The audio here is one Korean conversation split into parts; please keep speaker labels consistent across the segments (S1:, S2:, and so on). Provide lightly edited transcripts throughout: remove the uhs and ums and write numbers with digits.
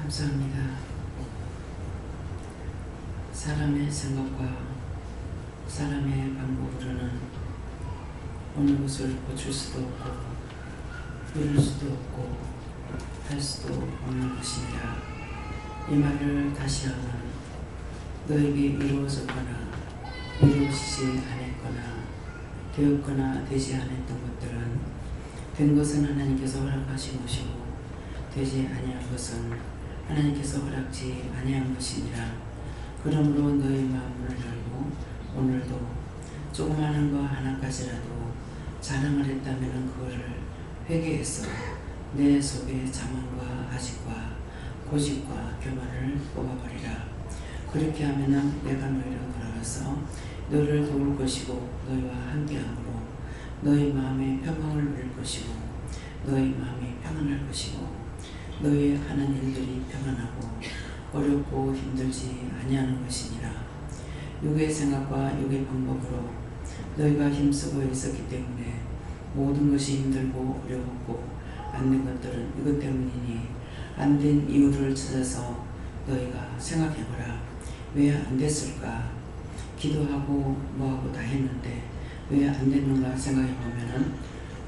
S1: 감사합니다. 사람의 생각과 사람의 방법으로는 어느 것을 고칠 수도 없고 이룰 수도 없고 할 수도 없는 것이니라. 이 말을 다시 하면 너에게 이루어졌거나 이루어지지 않았거나 되었거나 되지 않았던 것들은 된 것은 하나님께서 허락하신 것이고 되지 아니한 것은 하나님께서 허락지 아니한 것이니라. 그러므로 너의 마음을 열고 오늘도 조그마한 거 하나까지라도 자랑을 했다면 그거를 회개해서 내 속에 자만과 아직과 고집과 교만을 뽑아버리라. 그렇게 하면 내가 너희로 돌아가서 너희를 도울 것이고 너희와 함께함으로 너희 마음에 평강을 누릴 것이고 너희 마음이 평안할 것이고 너희의 하는 일들이 평안하고 어렵고 힘들지 아니하는 것이니라. 육의 생각과 육의 방법으로 너희가 힘쓰고 있었기 때문에 모든 것이 힘들고 어려웠고 안 된 것들은 이것 때문이니 안 된 이유를 찾아서 너희가 생각해보라. 왜 안 됐을까? 기도하고 뭐하고 다 했는데 왜 안 됐는가 생각해보면은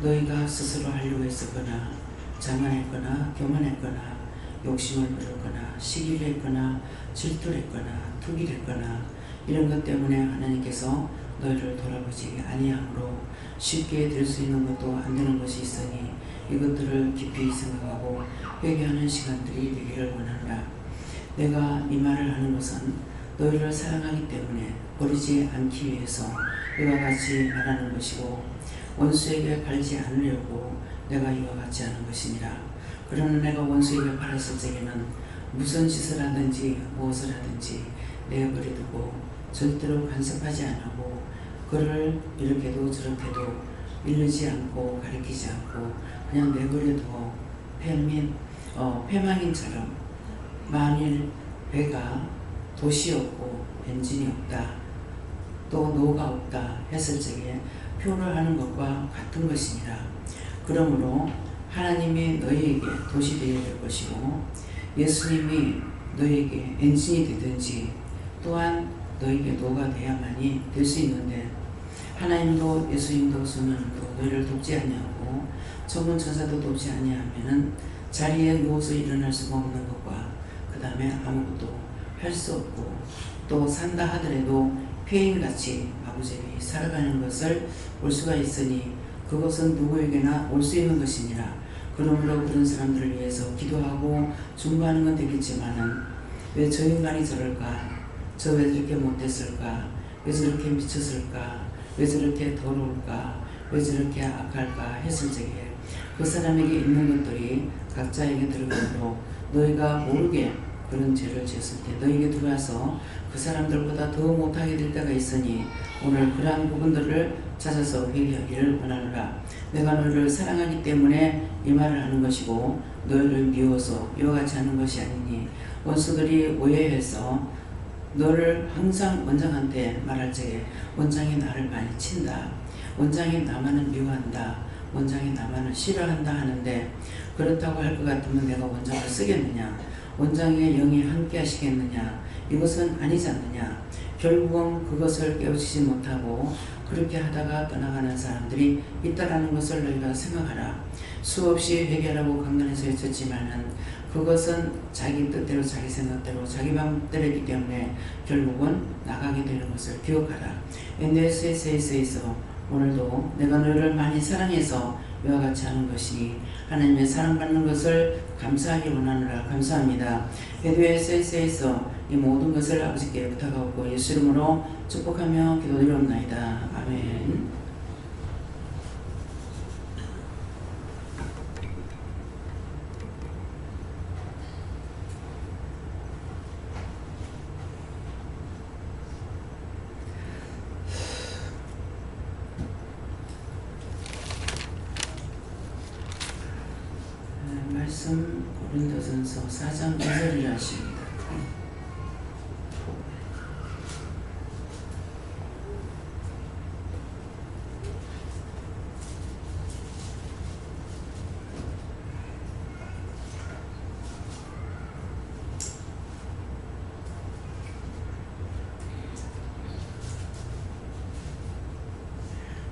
S1: 너희가 스스로 하려고 했었거나 자만했거나 교만했거나 욕심을 부렸거나 시기를 했거나 질투를 했거나 투기를 했거나 이런 것 때문에 하나님께서 너희를 돌아보지 아니함으로 쉽게 될 수 있는 것도 안 되는 것이 있으니 이것들을 깊이 생각하고 회개하는 시간들이 되기를 원한다. 내가 이 말을 하는 것은 너희를 사랑하기 때문에 버리지 않기 위해서 이와 같이 말하는 것이고 원수에게 팔지 않으려고 내가 이와 같이 하는 것이니라. 그러나 내가 원수에게 팔았을 적에는 무슨 짓을 하든지 무엇을 하든지 내버려두고 절대로 간섭하지 않고 그를 이렇게도 저렇게도 이르지 않고 가리키지 않고 그냥 내버려두고 패망인처럼 만일 배가 돛이 없고 엔진이 없다 또 노가 없다 했을 적에 표를 하는 것과 같은 것이니라. 그러므로 하나님이 너희에게 돛이 되어야 될 것이고 예수님이 너희에게 엔진이 되든지 또한 너희에게 노가 되어야만이 될 수 있는데 하나님도 예수님도 성령도 너희를 돕지 아니하고 천군 천사도 돕지 아니하면은 자리에 누워서 일어날 수가 없는 것과 그 다음에 아무것도 할 수 없고 또 산다 하더라도 폐인같이 아버지에게 살아가는 것을 볼 수가 있으니 그것은 누구에게나 올 수 있는 것이니라. 그러므로 그런 사람들을 위해서 기도하고 중보하는 건 되겠지만은 왜 저 인간이 저럴까? 저 왜 저렇게 못됐을까? 왜 저렇게 미쳤을까? 왜 저렇게 더러울까? 왜 저렇게 악할까? 했을 적에 그 사람에게 있는 것들이 각자에게 들어가도록 너희가 모르게 그런 죄를 지었을 때 너희에게 들어와서 그 사람들보다 더 못하게 될 때가 있으니 오늘 그러한 부분들을 찾아서 회개하기를 원하노라. 내가 너희를 사랑하기 때문에 이 말을 하는 것이고 너희를 미워서 이와 같이 하는 것이 아니니 원수들이 오해해서 너를 항상 원장한테 말할 적에 원장이 나를 많이 친다. 원장이 나만을 미워한다. 원장이 나만을 싫어한다 하는데 그렇다고 할 것 같으면 내가 원장을 쓰겠느냐? 원장의 영이 함께 하시겠느냐? 이것은 아니지 않느냐? 결국은 그것을 깨우치지 못하고 그렇게 하다가 떠나가는 사람들이 있다라는 것을 너희가 생각하라. 수없이 회개하라고 강단에서 외쳤지만은 그것은 자기 뜻대로 자기 생각대로 자기 마음대로이기 때문에 결국은 나가게 되는 것을 기억하라. NSS에서 오늘도 내가 너희를 많이 사랑해서 이와 같이 하는 것이 하나님의 사랑받는 것을 감사하기 원하노라. 감사합니다. NSS에서 이 모든 것을 아버지께 부탁하고 예수 이름으로 축복하며 기도드리옵나이다. 아멘. 말씀 고린도전서 4장 2절이라 하십니다.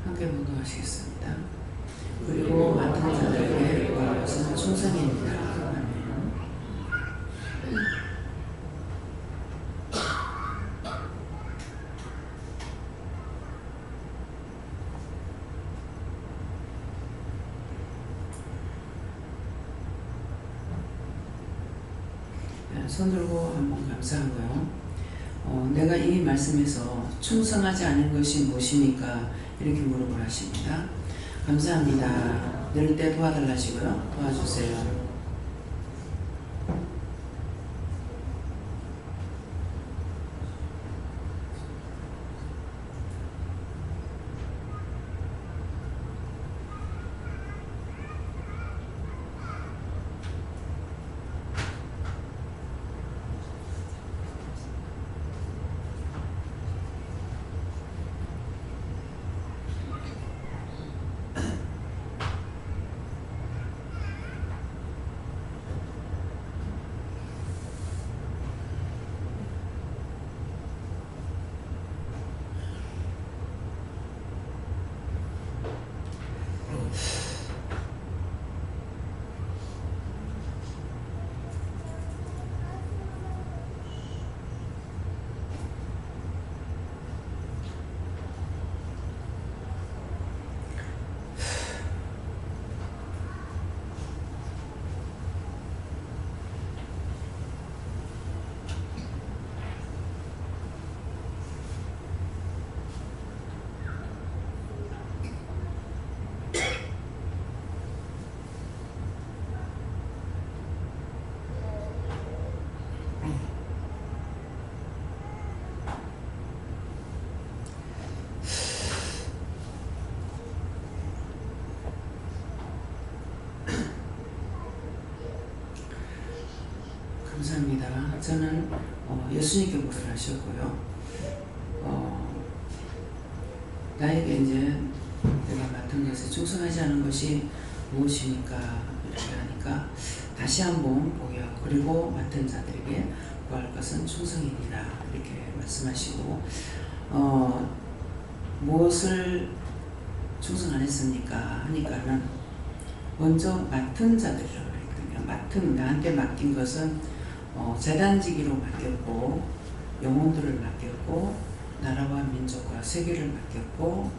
S1: 함께 분노하시겠습니다. 그리고 맡은 자들에게 구할 것은 충성입니다. 아멘. 손 들고 한번 감사하고요. 내가 이 말씀에서 충성하지 않은 것이 무엇입니까? 이렇게 물어보라 하십니다. 감사합니다. 늘 때 도와달라시고요. 도와주세요. 감사합니다. 저는 예수님께 물을 하셨고요. 나에게 이제 내가 맡은 것에 충성하지 않은 것이 무엇입니까? 이렇게 하니까 다시 한번 보여. 그리고 맡은 자들에게 구할 것은 충성이니라 이렇게 말씀하시고 무엇을 충성 안 했습니까? 하니까는 먼저 맡은 자들이라고 했거든요. 나한테 맡긴 것은 재단지기로 맡겼고 영혼들을 맡겼고 나라와 민족과 세계를 맡겼고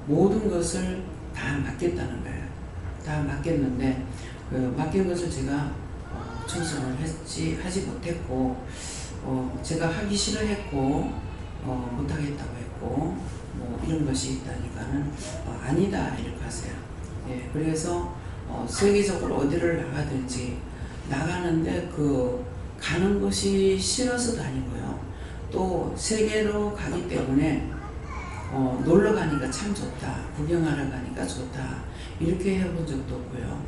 S1: 모든 것을 다 맡겼다는 거예요. 다 맡겼는데 그 맡긴 것을 제가 충성을 하지 못했고 제가 하기 싫어했고 못하겠다고 했고 뭐 이런 것이 있다니까는 아니다 이렇게 하세요. 예, 그래서 세계적으로 어디를 나가든지 나가는데 그 가는 것이 싫어서도 아니고요. 또 세계로 가기 때문에 놀러 가니까 참 좋다. 구경하러 가니까 좋다. 이렇게 해본 적도 없고요.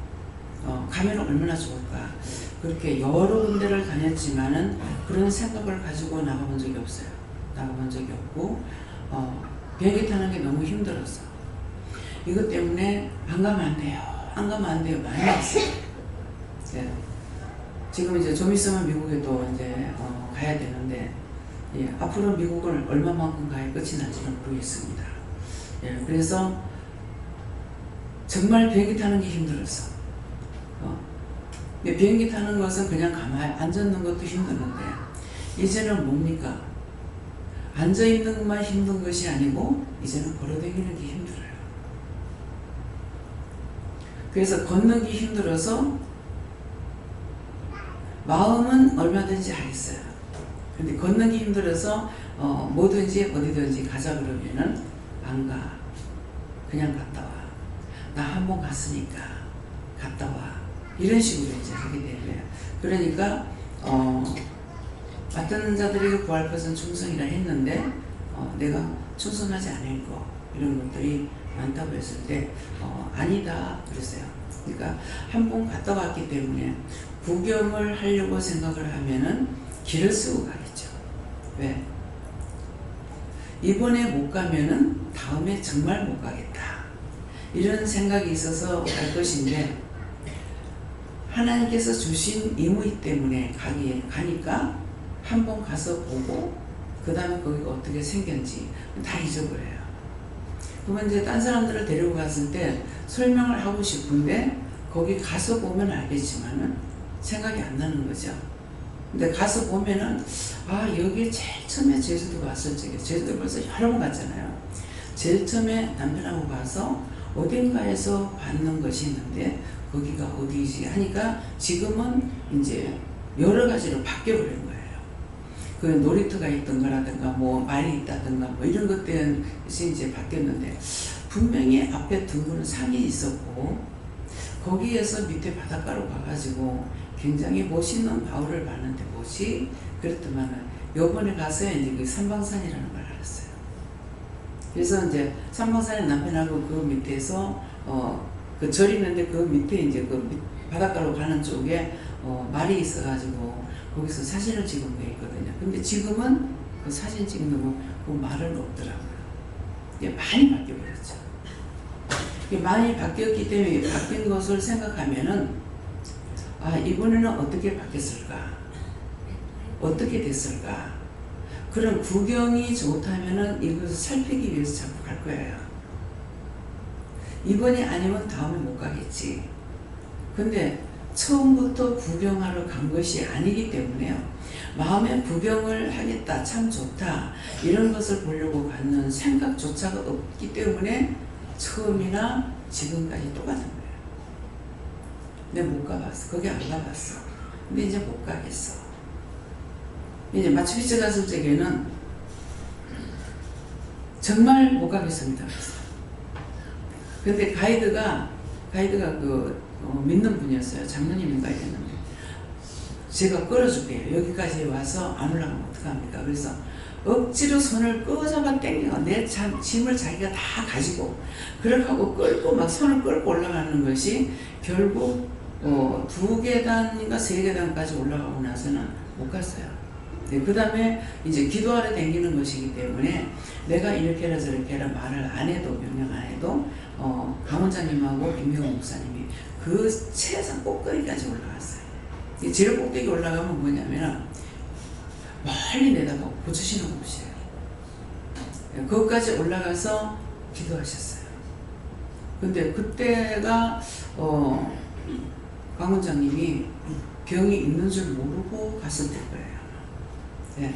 S1: 가면 얼마나 좋을까. 그렇게 여러 군데를 다녔지만은 그런 생각을 가지고 나가본 적이 없어요. 나가본 적이 없고 비행기 타는 게 너무 힘들었어. 이것 때문에 안 가면 안 돼요. 안 가면 안 돼요. 많이 했어요. 네. 지금 이제 좀 있으면 미국에도 이제 가야 되는데 예, 앞으로 미국을 얼마만큼 가야 끝이 날지는 모르겠습니다. 예, 그래서 정말 비행기 타는 게 힘들었어. 비행기 타는 것은 그냥 가만히 앉아있는 것도 힘드는데 이제는 뭡니까? 앉아있는 것만 힘든 것이 아니고 이제는 걸어다니는 게 힘들어요. 그래서 걷는 게 힘들어서 마음은 얼마든지 하겠어요. 근데 걷는 게 힘들어서 뭐든지 어디든지 가자 그러면은 안 가. 그냥 갔다 와. 나 한 번 갔으니까 갔다 와. 이런 식으로 이제 하게 되는 거예요. 그러니까 맡은 자들에게 구할 것은 충성이라 했는데 내가 충성하지 않을 거 이런 것들이 많다고 했을 때 아니다 그랬어요. 그러니까 한 번 갔다 왔기 때문에 구경을 하려고 생각을 하면은 길을 쓰고 가겠죠. 왜? 이번에 못 가면은 다음에 정말 못 가겠다. 이런 생각이 있어서 갈 것인데 하나님께서 주신 임의 때문에 가니까 한 번 가서 보고 그 다음에 거기가 어떻게 생겼는지 다 잊어버려요. 그러면 이제 딴 사람들을 데리고 갔을 때 설명을 하고 싶은데 거기 가서 보면 알겠지만은 생각이 안 나는 거죠. 근데 가서 보면은 아 여기 제일 처음에 제주도 갔을 적에 제주도 벌써 여러 번 갔잖아요. 제일 처음에 남편하고 가서 어딘가에서 받는 것이 있는데 거기가 어디지 하니까 지금은 이제 여러 가지로 바뀌어 버린 거예요. 그 놀이터가 있던 거라든가 뭐 말이 있다든가 뭐 이런 것들은 이제 바뀌었는데 분명히 앞에 둥근 산이 있었고 거기에서 밑에 바닷가로 가가지고 굉장히 멋있는 바울을 봤는데 뭐지? 그랬더만은 요번에 가서 이제 그 삼방산이라는 걸 알았어요. 그래서 이제 삼방산에 남편하고 그 밑에서 그 절 있는데 그 밑에 이제 그 바닷가로 가는 쪽에 말이 있어가지고 거기서 사진을 찍은 게 있거든요. 근데 지금은 그 사진 찍는 그 말은 없더라고요. 이게 많이 바뀌어버렸죠. 이게 많이 바뀌었기 때문에 바뀐 것을 생각하면은 아 이번에는 어떻게 바뀌었을까? 어떻게 됐을까? 그런 구경이 좋다면은 이것을 살피기 위해서 자꾸 갈 거예요. 이번이 아니면 다음에 못 가겠지. 근데 처음부터 구경하러 간 것이 아니기 때문에요. 마음에 구경을 하겠다, 참 좋다 이런 것을 보려고 갖는 생각조차가 없기 때문에 처음이나 지금까지 똑같은 거예요. 근데 못 가봤어. 거기 안 가봤어. 근데 이제 못 가겠어. 이제 마추픽추 갔을 적에는 정말 못 가겠습니다. 근데 가이드가 믿는 분이었어요. 장로님인가 이랬는데 제가 끌어줄게요. 여기까지 와서 안 올라가면 어떡합니까? 그래서 억지로 손을 끄잡아 당겨 내 짐을 자기가 다 가지고 그렇게 하고 끌고 막 손을 끌고 올라가는 것이 결국 2계단인가 3계단까지 올라가고 나서는 못 갔어요. 네, 그 다음에 이제 기도하러 다니는 것이기 때문에 내가 이렇게 해라 저렇게 해라 말을 안 해도 명령 안 해도 강원장님하고 김명호 목사님이 그 최상 꼭대기까지 올라갔어요. 제일 꼭대기 올라가면 뭐냐면 멀리 내다보고 고추시는 곳이에요. 거기까지 올라가서 기도하셨어요. 근데 그때가 강원장님이 병이 있는 줄 모르고 갔을 때 거예요. 네.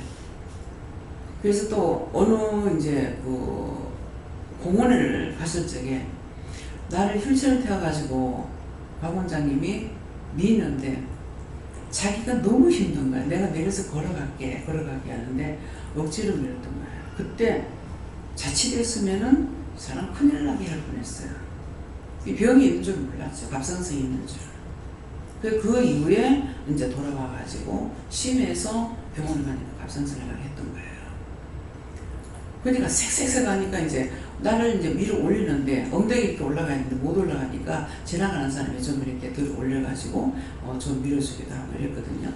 S1: 그래서 또 어느 이제 그 공원을 갔을 적에 나를 휠체어를 태워가지고 박 원장님이 미는데 자기가 너무 힘든 거야. 내가 내려서 걸어갈게 하는데 억지로 밀었던 거야. 그때 자칫했으면은 사람 큰일 나게 할 뻔했어요. 이 병이 있는 줄 몰랐죠. 갑상선이 있는 줄. 그 이후에 이제 돌아와가지고 심해서 병원을 가니까 갑상선을 했던 거예요. 그러니까 색색색 하니까 이제 나를 이제 위로 올리는데 엉덩이 이렇게 올라가 있는데 못 올라가니까 지나가는 사람이 좀 이렇게 들어 올려가지고 좀 밀어주기도 하고 이랬거든요.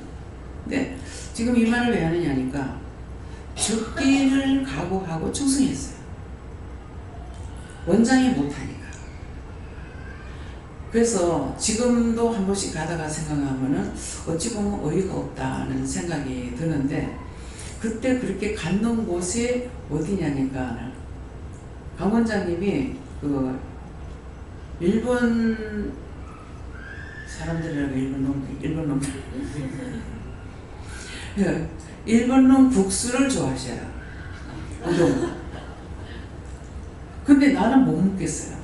S1: 근데 지금 이 말을 왜 하느냐니까 죽기를 각오하고 충성했어요. 원장이 못하니까. 그래서 지금도 한 번씩 가다가 생각하면은 어찌 보면 어이가 없다는 생각이 드는데 그때 그렇게 갔는 곳이 어디냐니까 강 원장님이 그 일본 사람들이라고 일본 놈들 일본 놈 국수를 좋아하셔요. 우동. 근데 나는 못 먹겠어요.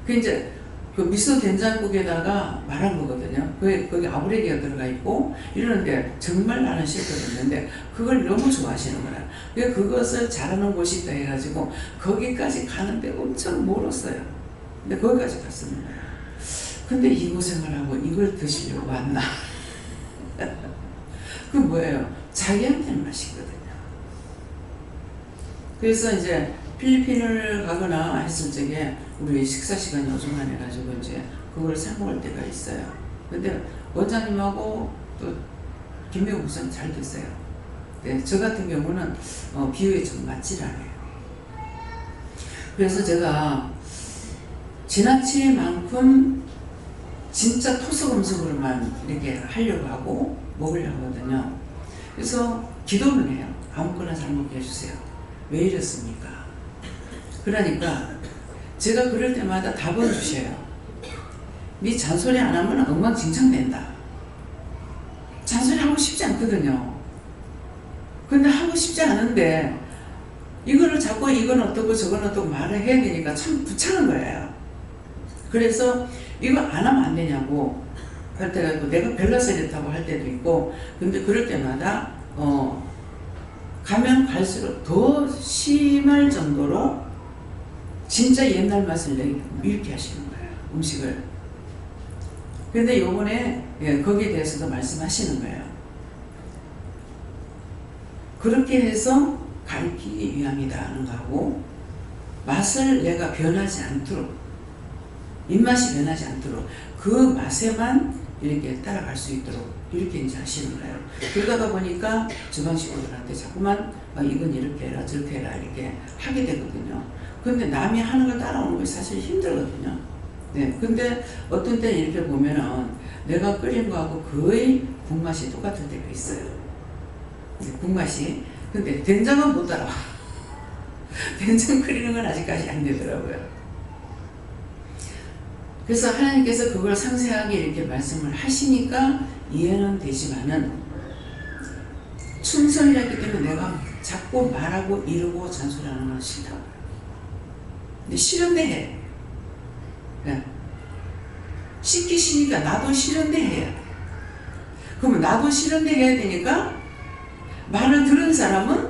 S1: 그 이제 그 미소 된장국에다가 말한 거거든요. 거기 아브레기가 들어가 있고 이러는데 정말 나는 싫거든요. 근데 그걸 너무 좋아하시는 거야. 그것을 잘하는 곳이 있다 해가지고 거기까지 가는데 엄청 멀었어요. 근데 거기까지 갔습니다. 근데 이 고생을 하고 이걸 드시려고 왔나? 그 뭐예요? 자기한테는 맛있거든요. 그래서 이제 필리핀을 가거나 했을 적에 우리 식사 시간이 어중간해가지고 이제 그걸 사 먹을 때가 있어요. 근데 원장님하고 또 김명호 목사님 잘 됐어요. 네, 저 같은 경우는 비유에 좀 맞질 않아요. 그래서 제가 지나칠 만큼 진짜 토속 음식으로만 이렇게 하려고 하고 먹으려고 하거든요. 그래서 기도를 해요. 아무거나 잘 먹게 해주세요. 왜 이렇습니까? 그러니까 제가 그럴 때마다 답을 주셔요. 네 잔소리 안 하면 엉망진창된다. 잔소리 하고 싶지 않거든요. 근데 하고 싶지 않은데 이거를 자꾸 이건 어떻고 저건 어떻고 말을 해야 되니까 참 귀찮은 거예요. 그래서 이거 안 하면 안 되냐고 할 때가 있고, 내가 별나서 이렇다고 할 때도 있고, 근데 그럴 때마다 가면 갈수록 더 심할 정도로 진짜 옛날 맛을 이렇게 하시는 거예요, 음식을. 근데 요번에 거기에 대해서도 말씀하시는 거예요. 그렇게 해서 가르치기 위함이다 하는 거하고, 맛을 내가 변하지 않도록, 입맛이 변하지 않도록 그 맛에만 이렇게 따라갈 수 있도록 이렇게 이제 하시는 거예요. 그러다가 보니까 주방 식구들한테 자꾸만 이건 이렇게 해라 저렇게 해라 이렇게 하게 되거든요. 근데 남이 하는 걸 따라오는 게 사실 힘들거든요. 네, 근데 어떤 때는 이렇게 보면은 내가 끓인 거하고 거의 국맛이 똑같을 때가 있어요. 국맛이. 근데 된장은 못 따라와. 된장 끓이는 건 아직까지 안 되더라고요. 그래서 하나님께서 그걸 상세하게 이렇게 말씀을 하시니까 이해는 되지만은, 충성이라기 때문에 내가 자꾸 말하고 이러고 잔소리하는 건 싫다고요. 근데 싫은데 해. 네. 시키시니까 나도 싫은데 해야 돼. 그러면 나도 싫은데 해야 되니까 말을 들은 사람은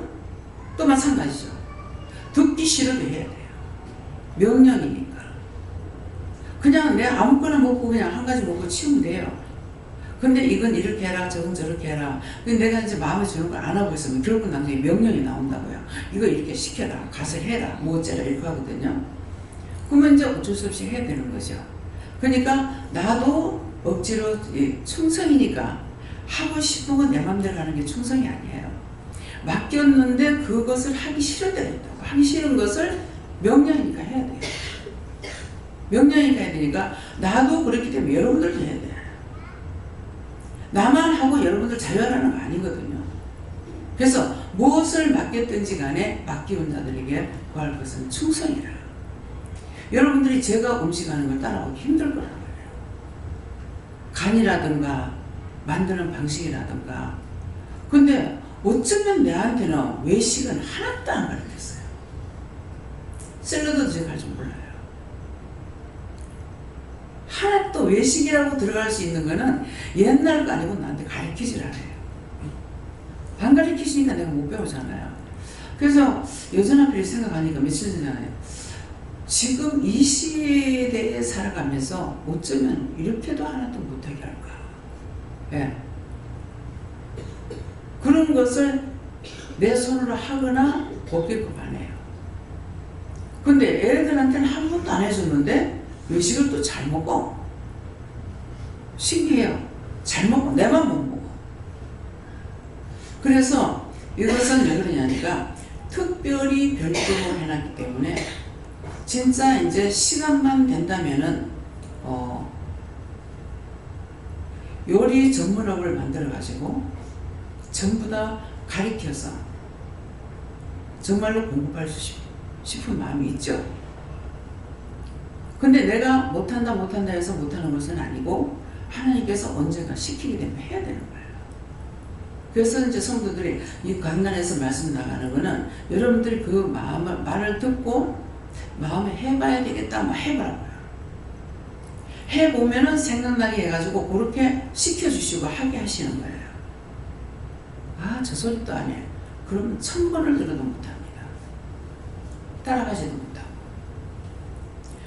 S1: 또 마찬가지죠. 듣기 싫어도 해야 돼요. 명령이니까. 그냥 내 아무거나 먹고 그냥 한 가지 먹고 치우면 돼요. 근데 이건 이렇게 해라 저건 저렇게 해라. 근데 내가 이제 마음에 드는 걸 안 하고 있으면 결국 나중에 명령이 나온다고요. 이거 이렇게 시켜라, 가서 해라, 뭐 어쩌라 이렇게 하거든요. 그러면 이제 어쩔 수 없이 해야 되는 거죠. 그러니까 나도 억지로, 충성이니까 하고 싶은 건 내 맘대로 하는 게 충성이 아니에요. 맡겼는데 그것을 하기 싫을 때가 있다고. 하기 싫은 것을 명령이니까 해야 돼요. 명령이니까 해야 되니까 나도 그렇기 때문에 여러분들도 해야 돼. 나만 하고 여러분들 자유하라는 거 아니거든요. 그래서 무엇을 맡겼든지 간에 맡기운 자들에게 구할 것은 충성이라. 여러분들이 제가 음식하는 걸 따라오기 힘들 거란 말이에요. 간이라든가 만드는 방식이라든가. 근데 어쩌면 내한테는 외식은 하나도 안 가르쳤어요. 샐러드도 제가 할 줄 몰라요. 하나도 외식이라고 들어갈 수 있는 거는 옛날 거 아니고 나한테 가르치질 않아요. 안 가르치시니까 내가 못 배우잖아요. 그래서 여전하게 생각하니까 며칠 전에 지금 이 시대에 살아가면서 어쩌면 이렇게도 하나도 못하게 할까. 예. 그런 것을 내 손으로 하거나 먹게끔 안 해요. 근데 애들한테는 한 번도 안 해줬는데 외식을 또 잘 먹어. 신기해요. 잘 먹어. 내만 못 먹어. 그래서 이것은 왜 그러냐니까 특별히 별도로 해놨기 때문에 진짜 이제 시간만 된다면은 요리 전문업을 만들어 가지고 전부 다 가르쳐서 정말로 공부할 수 싶은 마음이 있죠. 근데 내가 못한다 해서 못하는 것은 아니고 하나님께서 언젠가 시키게 되면 해야 되는 거예요. 그래서 이제 성도들이 이 강단에서 말씀 나가는 거는 여러분들이 그 말을 듣고 마음에 해봐야 되겠다 막 해보라고요. 해보면은 생각나게 해가지고 그렇게 시켜주시고 하게 하시는 거예요. 아, 저 소리도 안 해. 그러면 1000번을 들어도 못합니다. 따라가지도 못하고.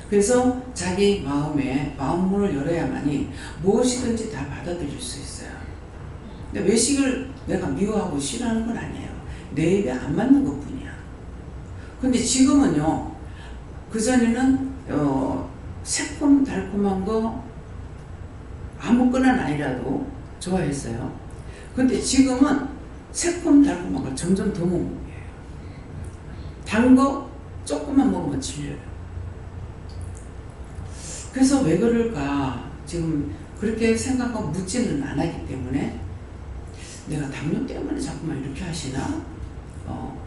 S1: 그래서 자기 마음에 마음문을 열어야만이 무엇이든지 다 받아들일 수 있어요. 근데 외식을 내가 미워하고 싫어하는 건 아니에요. 내 입에 안 맞는 것 뿐이야. 근데 지금은요, 그전에는 새콤달콤한 거 아무거나 아니라도 좋아했어요. 근데 지금은 새콤달콤한 걸 점점 더 못 먹어요. 단 거 조금만 먹으면 질려요. 그래서 왜 그럴까 지금 그렇게 생각하고 묻지는 않았기 때문에 내가 당뇨 때문에 자꾸만 이렇게 하시나?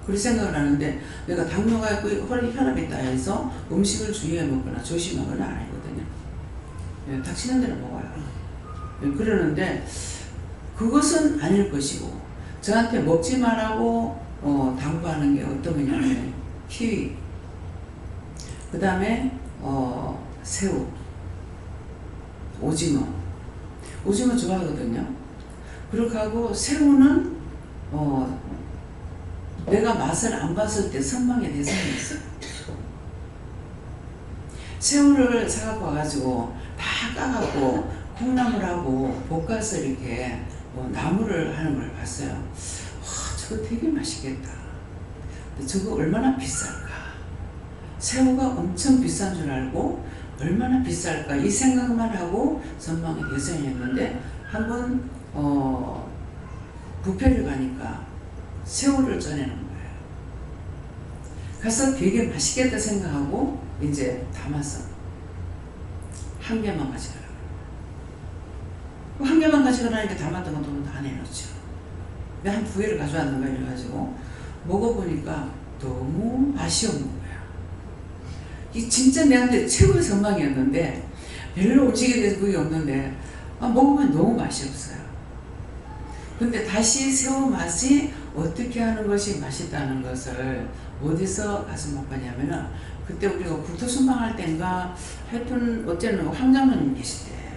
S1: 그런 생각을 하는데 내가 당뇨가 있고 혈압이 있다 해서 음식을 주의해 먹거나 조심하거나 안 하거든요. 예, 닥치는 대로 먹어요. 예, 그러는데 그것은 아닐 것이고 저한테 먹지 말라고 당부하는 게 어떤 거냐면 키위, 그 다음에 새우, 오징어 좋아하거든요. 그렇게 하고 새우는 내가 맛을 안 봤을 때 선망의 대상이 있어요. 새우를 사갖고 와가지고 다 까갖고 콩나물하고 볶아서 이렇게 나물을 하는 걸 봤어요. 저거 되게 맛있겠다. 근데 저거 얼마나 비쌀까? 새우가 엄청 비싼 줄 알고 얼마나 비쌀까 이 생각만 하고 선망의 대상이었는데 한번 뷔페를 가니까 새우를 꺼내는 거예요. 가서 되게 맛있겠다 생각하고 이제 담아서 한 개만 가져가라고. 한 개만 가져가라니까 담았던 건 또 다 내놓죠. 한 두 개를 가져왔는 거야. 이래가지고 먹어보니까 너무 맛이 없는 거야. 이 진짜 내한테 최고의 선망이었는데 별로 음식에 대해서 그게 없는데 먹으면 너무 맛이 없어요. 근데 다시 새우 맛이 어떻게 하는 것이 맛있다는 것을 어디서 가서 못 봤냐면은 그때 우리가 국토순방할 때인가 하여튼 어쨌든 황장로님 계실 때예요.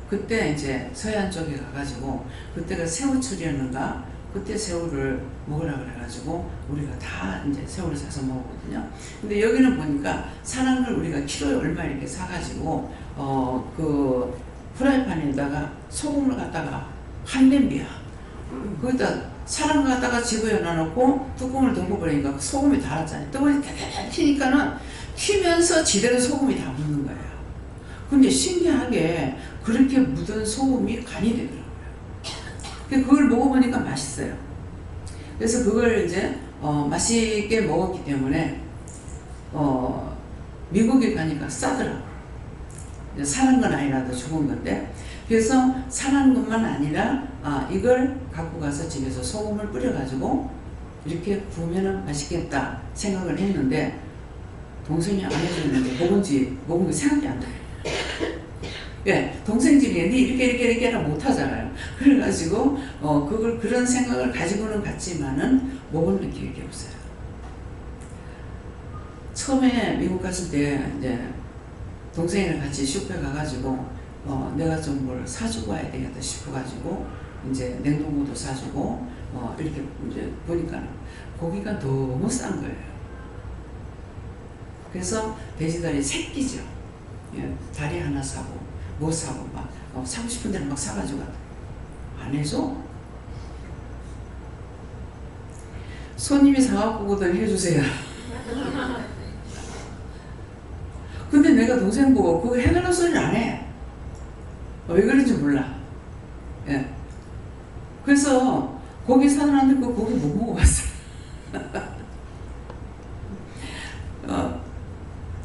S1: 그때 이제 서해안 쪽에 가가지고 그때가 새우철이었는가 그때 새우를 먹으라 그래가지고 우리가 다 이제 새우를 사서 먹었거든요. 근데 여기는 보니까 사는 걸 우리가 키로에 얼마 이렇게 사가지고 그 프라이팬에다가 소금을 갖다가 한 냄비야. 거기다 사람 갖다가 집어여 놔놓고 뚜껑을 덮어버리니까 소금이 달았잖아요. 뚜껑이 대대대 튀니까는 튀면서 지대로 소금이 다 묻는 거예요. 근데 신기하게 그렇게 묻은 소금이 간이 되더라고요. 그걸 먹어보니까 맛있어요. 그래서 그걸 이제 맛있게 먹었기 때문에 미국에 가니까 싸더라고요. 사는 건 아니라도 좋은 건데 그래서 사는 것만 아니라 이걸 갖고 가서 집에서 소금을 뿌려가지고 이렇게 구우면 맛있겠다 생각을 했는데 동생이 안 해줬는데 먹은 게 생각이 안 나요. 예, 동생 집에 니 이렇게 하라 못하잖아요. 그래가지고 그런 생각을 가지고는 갔지만은 먹은 기억이 없어요. 처음에 미국 갔을 때 이제 동생이랑 같이 슈퍼에 가가지고 내가 좀 뭘 사주고 와야 되겠다 싶어가지고 이제 냉동고도 사주고 이렇게 이제 보니까 고기가 너무 싼 거예요. 그래서 돼지다리 새끼죠. 예, 다리 하나 사고 뭐 사고 막 사고 싶은 대로 막 사가지고 안 해줘. 손님이 사갖고 오거든 해주세요. 근데 내가 동생 보고 그거 해달라는 소리를 안 해. 왜 그런지 몰라. 예. 그래서 고기 사는데 그 고기 못 먹어봤어.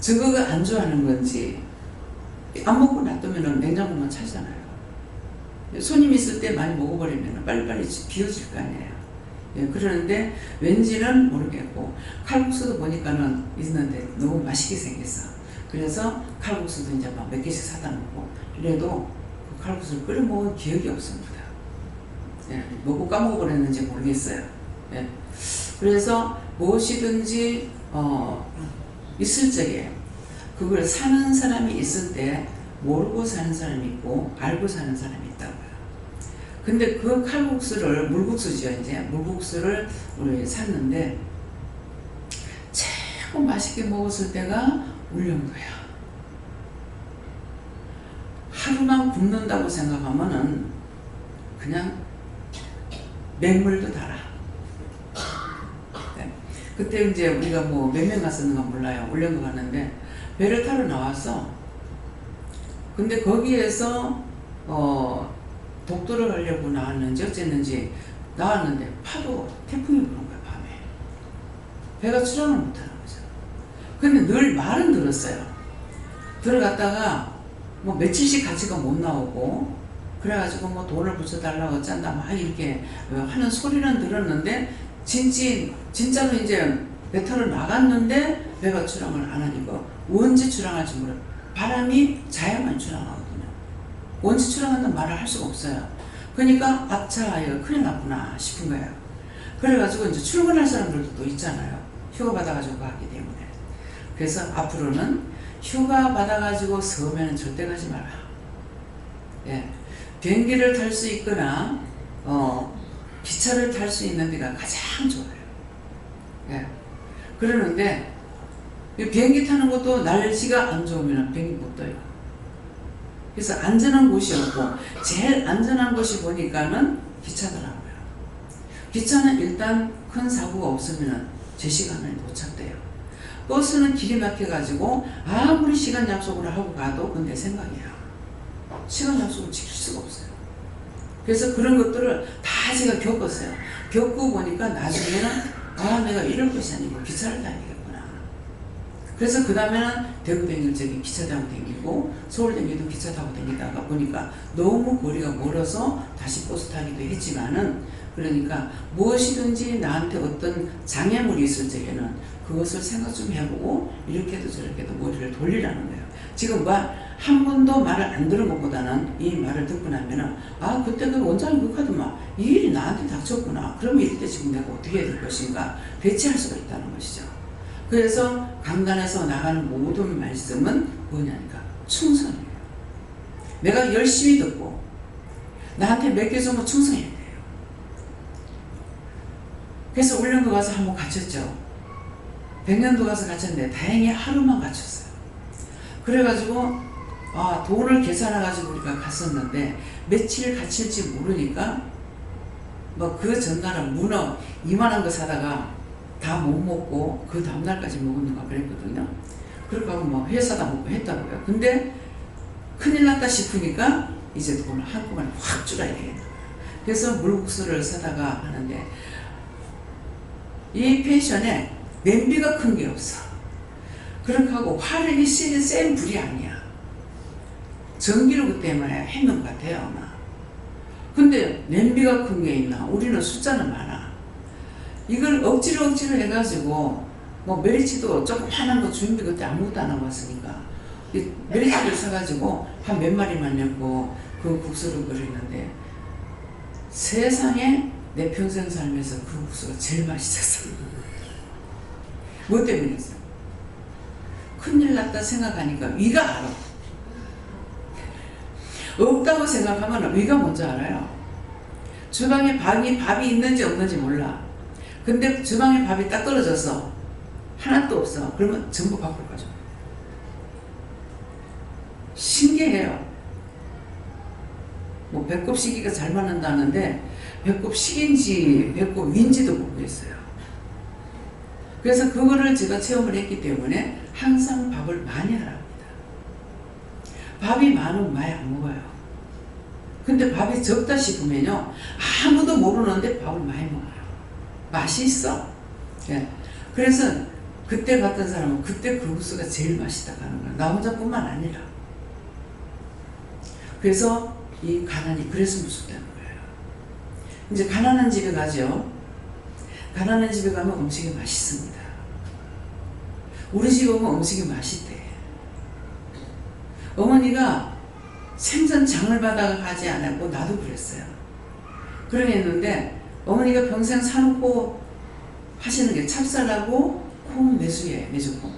S1: 저거가 안 좋아하는 건지 안 먹고 놔두면 냉장고만 차잖아요. 손님 있을 때 많이 먹어버리면 빨리빨리 비워질 거 아니에요. 예, 그러는데 왠지는 모르겠고 칼국수도 보니까는 있는데 너무 맛있게 생겼어. 그래서 칼국수도 이제 막 몇 개씩 사다 놓고 이래도 그 칼국수를 끓여 먹은 기억이 없습니다. 예, 먹고 까먹어버렸는지 모르겠어요. 예, 그래서 무엇이든지 있을 적에 그걸 사는 사람이 있을 때 모르고 사는 사람이 있고 알고 사는 사람이 있다고요. 근데 그 칼국수를 물국수죠. 이제 물국수를 우리 샀는데 최고 맛있게 먹었을 때가 울릉도야. 하루만 굶는다고 생각하면은 그냥 맹물도 달아. 네. 그때 이제 우리가 뭐 몇 명 갔었는가 몰라요. 울릉도 갔는데 배를 타러 나왔어. 근데 거기에서 독도를 가려고 나왔는지 어쨌는지 나왔는데 파도 태풍이 부는 거야. 밤에 배가 출항을 못하는 거죠. 근데 늘 말은 들었어요. 들어갔다가 뭐 며칠씩 같이가 못 나오고 그래가지고 뭐 돈을 붙여달라고 어쩐다 막 이렇게 하는 소리는 들었는데 진짜로 이제 배터를 나갔는데 배가 출항을 안 하니까 언제 출항할지 몰라요. 바람이 자야만 출항하거든요. 언제 출항한다는 말을 할 수가 없어요. 그러니까 아차 이거 큰일 났구나 싶은 거예요. 그래가지고 이제 출근할 사람들도 또 있잖아요. 휴가 받아가지고 가기 때문에. 그래서 앞으로는 휴가 받아가지고 섬에는 절대 가지 마라. 예. 비행기를 탈 수 있거나 기차를 탈 수 있는 데가 가장 좋아요. 예. 그러는데 비행기 타는 것도 날씨가 안 좋으면 비행기 못 떠요. 그래서 안전한 곳이 없고 제일 안전한 곳이 보니까는 기차더라고요. 기차는 일단 큰 사고가 없으면 제 시간에 도착돼요. 버스는 길이 막혀가지고 아무리 시간 약속을 하고 가도 그건 내 생각이야. 시간 약속을 지킬 수가 없어요. 그래서 그런 것들을 다 제가 겪었어요. 겪고 보니까 나중에는 내가 이럴 것이 아니고 기차를 타야 되겠구나. 그래서 그 다음에는 대구 댕길 적에 기차 타고 댕기고 서울 댕기도 기차 타고 댕기다가 보니까 너무 거리가 멀어서 다시 버스 타기도 했지만은 그러니까 무엇이든지 나한테 어떤 장애물이 있을 적에는 그것을 생각 좀 해보고 이렇게도 저렇게도 머리를 돌리라는 거예요. 지금 한 번도 말을 안 들은 것보다는 이 말을 듣고 나면은 그때 그 원장이 그 카드만 이 일이 나한테 닥쳤구나. 그러면 이때 지금 내가 어떻게 해야 될 것인가 배치할 수가 있다는 것이죠. 그래서 강단에서 나가는 모든 말씀은 뭐냐니까 충성이에요. 내가 열심히 듣고 나한테 맡겨준 거 충성해야 돼요. 그래서 울릉도 가서 한번 갇혔죠. 100년도 가서 갇혔는데 다행히 하루만 갇혔어요. 그래가지고 돈을 계산해가지고 우리가 갔었는데 며칠 갇힐지 모르니까 그 전날은 문어 이만한 거 사다가 다 못 먹고 그 다음날까지 먹었는가 그랬거든요. 그렇게 하고 회사다 먹고 했다고요. 근데 큰일 났다 싶으니까 이제 돈을 한꺼번에 확 줄여야 되겠다. 그래서 물국수를 사다가 하는데 이 펜션에 냄비가 큰 게 없어. 그렇게 하고 화력이 센 불이 아니야. 전기로 그 때문에 했는 것 같아요 아마. 근데 냄비가 큰 게 있나? 우리는 숫자는 많아. 이걸 억지로 해가지고 메리치도 조그만한 거 준비 그때 아무것도 안 하고 왔으니까 메리치를 사가지고 한 몇 마리만 넣고 그 국수를 끓였는데 세상에 내 평생 살면서 그 국수가 제일 맛있었어. 뭐 때문이었어? 큰일 났다 생각하니까 위가 알아. 없다고 생각하면 위가 먼저 알아요. 주방에 밥이 있는지 없는지 몰라. 근데 주방에 밥이 딱 떨어졌어. 하나도 없어. 그러면 전부 밖으로 가죠. 신기해요. 배꼽 시기가 잘 맞는다는데 배꼽 시기인지 배꼽 위인지도 모르겠어요. 그래서 그거를 제가 체험을 했기 때문에 항상 밥을 많이 하랍니다. 밥이 많으면 많이 안 먹어요. 근데 밥이 적다 싶으면요 아무도 모르는데 밥을 많이 먹어요. 맛이 있어. 예. 그래서 그때 갔던 사람은 그때 그 국수가 제일 맛있다고 하는 거야. 나 혼자뿐만 아니라. 그래서 이 가난이 그래서 무섭다는 거예요. 이제 가난한 집에 가죠. 가난한 집에 가면 음식이 맛있습니다. 우리 집 오면 음식이 맛있대. 어머니가 생전 장을 받아가 가지 않았고 나도 그랬어요. 그러겠는데 어머니가 평생 사놓고 하시는 게 찹쌀하고 콩 매수에 매주콩.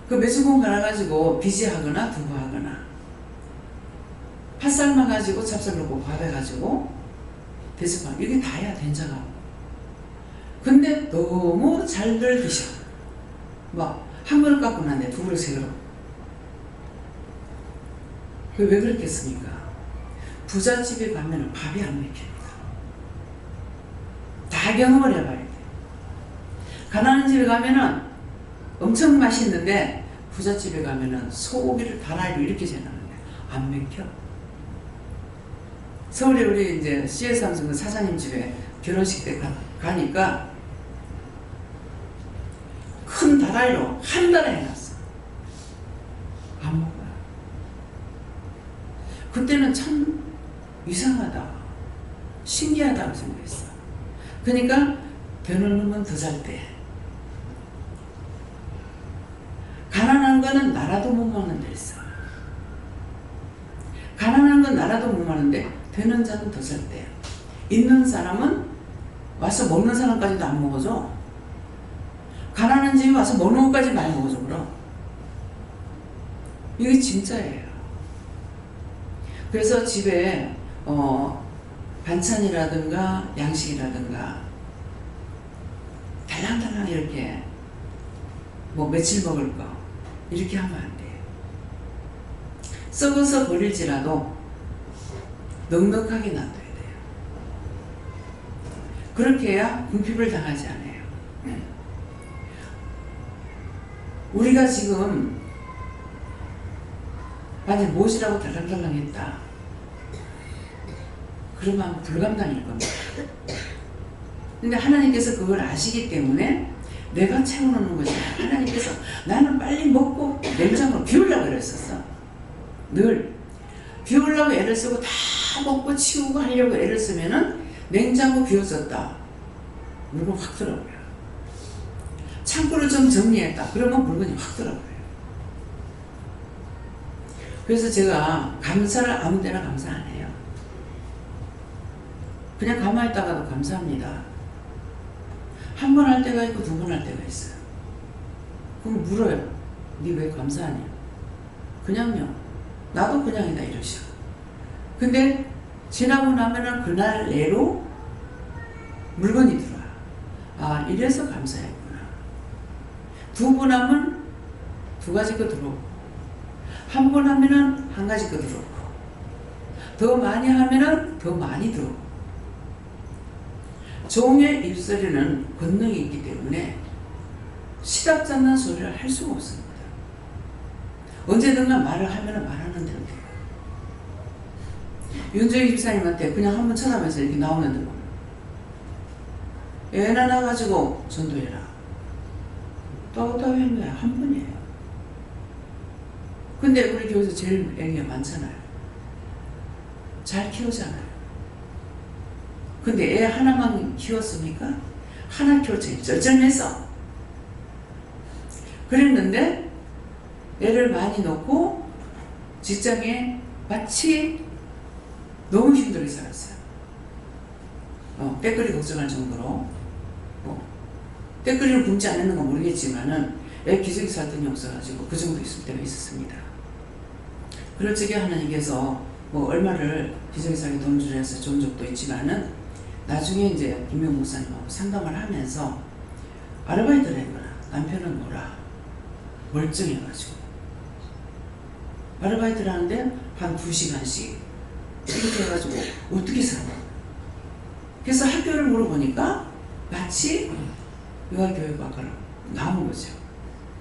S1: 그 매주콩 갈아가지고 비지하거나 두부하거나 팥쌀만 가지고 찹쌀 넣고 밥해가지고 대수밥 이게 다야 된장하고. 근데 너무 잘들 드셔. 한 그릇 갖고 나는데 두 그릇 세 그릇. 왜 그렇겠습니까? 부잣집에 가면 밥이 안 먹힙니다. 다 경험을 해봐야 돼. 가난한 집에 가면은 엄청 맛있는데 부잣집에 가면은 소고기를 다라이로 이렇게 재놨는데 안 먹혀. 서울에 우리 이제 CS 삼성 사장님 집에 결혼식 때 가니까 큰 다라이로 한 달에 해놨어. 안 먹어요. 그때는 참 이상하다, 신기하다고 생각했어. 그러니까 되는 놈은 더 잘 때. 가난한 거는 나라도 못 먹는 데 있어. 가난한 건 나라도 못 먹는데 되는 자는 더 잘 때. 있는 사람은 와서 먹는 사람까지도 안 먹어줘. 가난한 집에 와서 먹는 것까지 많이 먹어줘. 그럼 이게 진짜예요. 그래서 집에 반찬이라든가 양식이라든가 달랑달랑 이렇게 뭐 며칠 먹을 거 이렇게 하면 안 돼요. 썩어서 버릴지라도 넉넉하게 놔둬야 돼요. 그렇게 해야 궁핍을 당하지 않아요. 우리가 지금 만약 무엇이라고 달랑달랑 했다. 그러면 불감당일 겁니다. 근데 하나님께서 그걸 아시기 때문에 내가 채워놓는 거지. 하나님께서 나는 빨리 먹고 냉장고로 비우려고 그랬었어. 늘 비우려고 애를 쓰고 다 먹고 치우고 하려고 애를 쓰면은 냉장고 비워졌다. 물건 확 들어버려. 창고를 좀 정리했다. 그러면 물건이 확 들어버려요. 그래서 제가 감사를 아무 데나 감사 안 해요. 그냥 가만히 있다가도 감사합니다. 한 번 할 때가 있고 두 번 할 때가 있어요. 그럼 물어요. 니 왜 감사하냐? 그냥요. 나도 그냥이다 이러셔. 근데 지나고 나면은 그날 내로 물건이 들어와요. 아, 이래서 감사했구나. 두 번 하면 두 가지 거 들어오고, 한 번 하면은 한 가지 거 들어오고, 더 많이 하면은 더 많이 들어오고. 종의 입소리는 권능이 있기 때문에 시답지 않는 소리를 할 수가 없습니다. 언제든가 말을 하면 말하는 대로 돼요. 윤정희 집사님한테 그냥 한번 쳐다보면서 이렇게 나오는데 뭐 애 하나 가지고 전도해라. 또 한 거야. 한 번이에요. 근데 우리 교회에서 제일 애기가 많잖아요. 잘 키우잖아요. 근데 애 하나만 키웠습니까? 하나 키웠지. 쩔쩔매서. 그랬는데 애를 많이 놓고 직장에 마치 너무 힘들게 살았어요. 때거리 걱정할 정도로. 때거리를 굶지 않았는 건 모르겠지만은 애 기저귀 살 돈이 없어가지고 그 정도 있을 때가 있었습니다. 그럴 적에 하나님께서 뭐 얼마를 기저귀 사기 돈 주려 해서 좋은 적도 있지만은 나중에 이제 김명 목사님하고 상담을 하면서 아르바이트를 했거나 남편은 뭐라 멀쩡해가지고 아르바이트를 하는데 한 2시간씩 이렇게 해가지고 어떻게 사나. 그래서 학교를 물어보니까 마치 유아교육학과로 나온 거죠.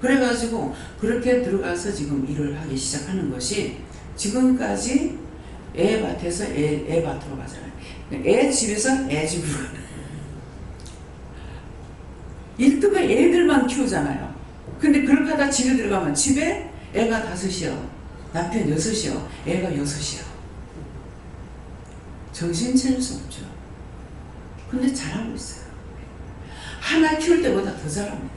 S1: 그래가지고 그렇게 들어가서 지금 일을 하기 시작하는 것이 지금까지 애 밭에서 애 밭으로 가잖아요. 애 집에서 애 집으로 가는. 일등가 애들만 키우잖아요. 근데 그렇게 하다 집에 들어가면 집에 애가 5이요. 남편 6이요. 애가 6이요. 정신 차릴 수 없죠. 근데 잘하고 있어요. 하나 키울 때보다 더 잘합니다.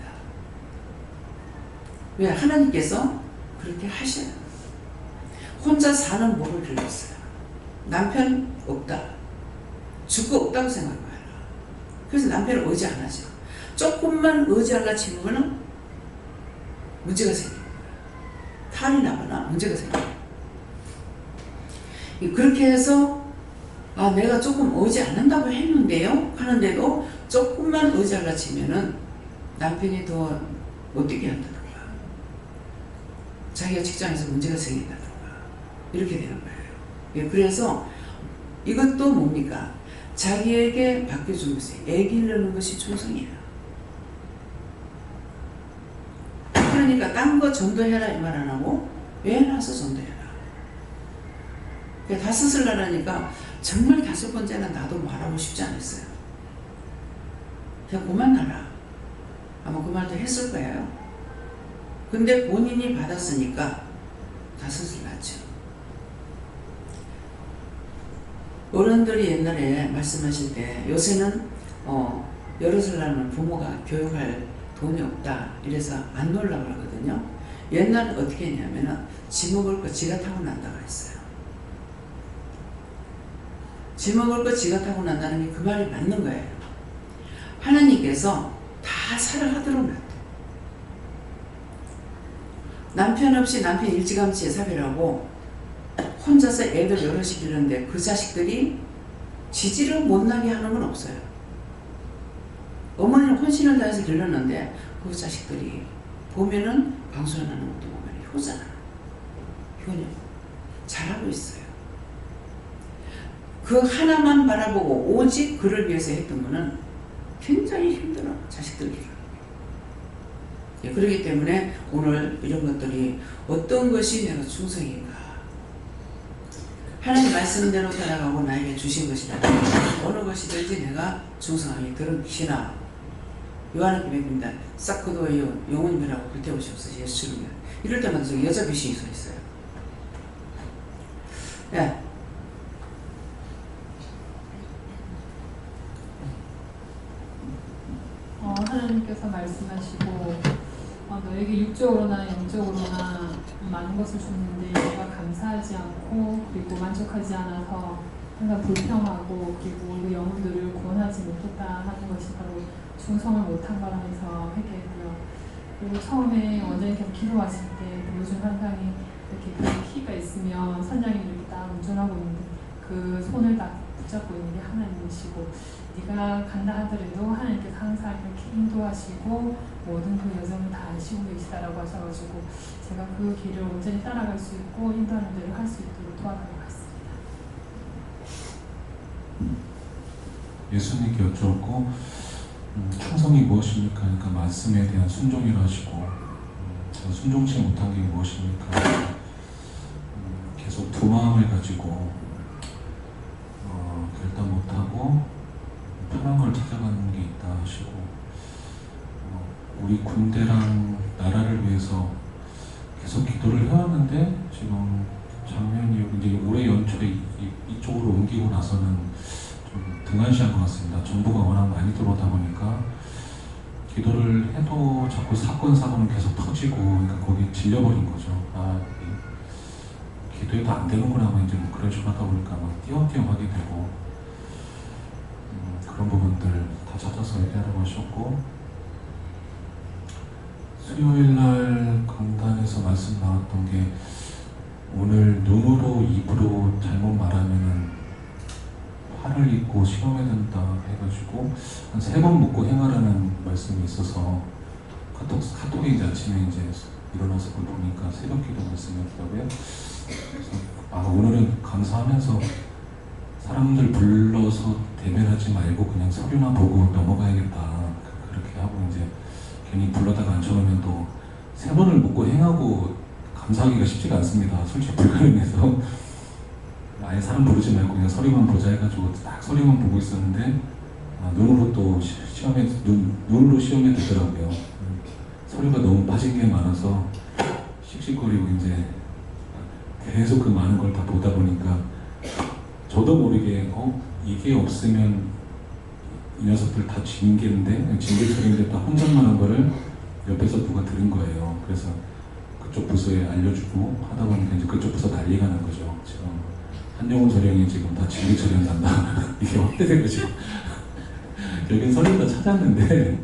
S1: 왜? 하나님께서 그렇게 하셔요. 혼자 사는 모를 길렀어요. 남편 없다. 죽고 없다고 생각해요. 그래서 남편을 의지 안 하죠. 조금만 의지하려 치는 거는 문제가 생겨요. 탈이 나거나 문제가 생겨요. 그렇게 해서 내가 조금 의지 안 한다고 했는데요 하는데도 조금만 의지하려 치면은 남편이 더 못되게 한다든가 자기가 직장에서 문제가 생긴다든가 이렇게 되는 거예요. 그래서 이것도 뭡니까? 자기에게 맡겨준 것이 애 기르는 것이 충성이에요. 그러니까 딴 거 전도해라 이 말 안 하고 애 낳아서 전도해라. 5을 낳으니까 정말 5번째는 나도 말하고 싶지 않았어요. 그냥 그만 낳아라. 아마 그 말도 했을 거예요. 근데 본인이 받았으니까 5을 낳죠. 어른들이 옛날에 말씀하실 때 요새는 여럿을 낳으면 부모가 교육할 돈이 없다 이래서 안 놀라고 그러거든요. 옛날은 어떻게 했냐면은 지 먹을 거 지가 타고 난다고 했어요. 지 먹을 거 지가 타고 난다는 게 그 말이 맞는 거예요. 하나님께서 다 살아가도록 놔둬. 남편 없이 남편 일찌감치에 사별하고 혼자서 애들 여럿이 기르는데 그 자식들이 지지를 못나게 하는 건 없어요. 어머니는 혼신을 다해서 길렀는데 그 자식들이 보면은 방송하는 것도 보면 효잖아. 효녀. 잘하고 있어요. 그 하나만 바라보고 오직 그를 위해서 했던 거는 굉장히 힘들어. 자식들 기르는 게. 그렇기 때문에 오늘 이런 것들이 어떤 것이 내가 충성인가. 하나님 말씀대로 살아가고 나에게 주신 것이다. 어느 것이든지 내가 충성하게 들으시나. 요한의 기백입니다. 싹그도의 영혼님이라고 불태우시옵소서. 예수님이. 이럴 때마다 저기 여자 귀신이 서 있어요. 예.
S2: 하나님께서 말씀하시고 너에게 육적으로나 영적으로나 많은 것을 줬는데 내가 감사하지 않고 그리고 만족하지 않아서 항상 불평하고 그리고 우리 영혼들을 구원하지 못했다 하는 것이 바로 충성을 못한 거라면서 회개했고요. 그리고 처음에 원장님께서 기도하실 때 보여준 환상이 이렇게 그 키가 있으면 선장님이 이렇게 딱 운전하고 있는데 그 손을 딱 붙잡고 있는 게 하나님이시고 네가 간다 하더라도 하나님께서 항상 이렇게 인도하시고 모든 그 여정을 다 아시고 계시다라고 하셔가지고 제가 그 길을 온전히 따라갈 수 있고 인도하는 대로 할 수 있도록 도와드리고 있습니다.
S3: 예수님께 여쭈었고 충성이 무엇입니까? 그러니까 말씀에 대한 순종이라 하시고 제가 순종치 못한 게 무엇입니까? 계속 두 마음을 가지고 결단 못하고 편한 걸 찾아가는 게 있다 하시고 우리 군대랑 나라를 위해서 계속 기도를 해왔는데 지금 작년이 이제 올해 연초에 이쪽으로 옮기고 나서는 좀 등한시한 것 같습니다. 정보가 워낙 많이 들어오다 보니까 기도를 해도 자꾸 사건은 계속 터지고 그러니까 거기에 질려버린 거죠. 기도해도 안 되는구나 하면 이제 뭐 그런 식으로 하다 보니까 막 띄엄띄엄 하게 되고 그런 부분들 다 찾아서 얘기하라고 하셨고 수요일날 강단에서 말씀 나왔던 게 오늘 눈으로 입으로 잘못 말하면은 화를 입고 시험해야 된다 해가지고 한 3번 묻고 행하라는 말씀이 있어서 카톡에 이제 아침에 이제 일어나서 그걸 보니까 새벽기도 말씀이었더라고요. 그래서 오늘은 감사하면서 사람들 불러서 대면하지 말고 그냥 서류나 보고 넘어가야겠다 그렇게 하고 이제 괜히 불러다가 앉혀놓으면 또 3번을 묻고 행하고 감사하기가 쉽지가 않습니다. 솔직히 불가능해서 아예 사람 부르지 말고 그냥 서류만 보자 해가지고 딱 서류만 보고 있었는데 눈으로 또 눈으로 시험에 되더라고요. 서류가 너무 빠진 게 많아서 씩씩거리고 이제 계속 그 많은 걸 다 보다 보니까 저도 모르게 이게 없으면 이 녀석들 다 징계인데 징계 처리인데 다 혼잣말 한 거를 옆에서 누가 들은 거예요. 그래서 그쪽 부서에 알려주고 하다 보니까 이제 그쪽 부서 난리가 난 거죠. 지금 한영훈 소령이 지금 다 징계 처리한단다. 이게 어떻게 된 거지? 여긴 서류 다 찾았는데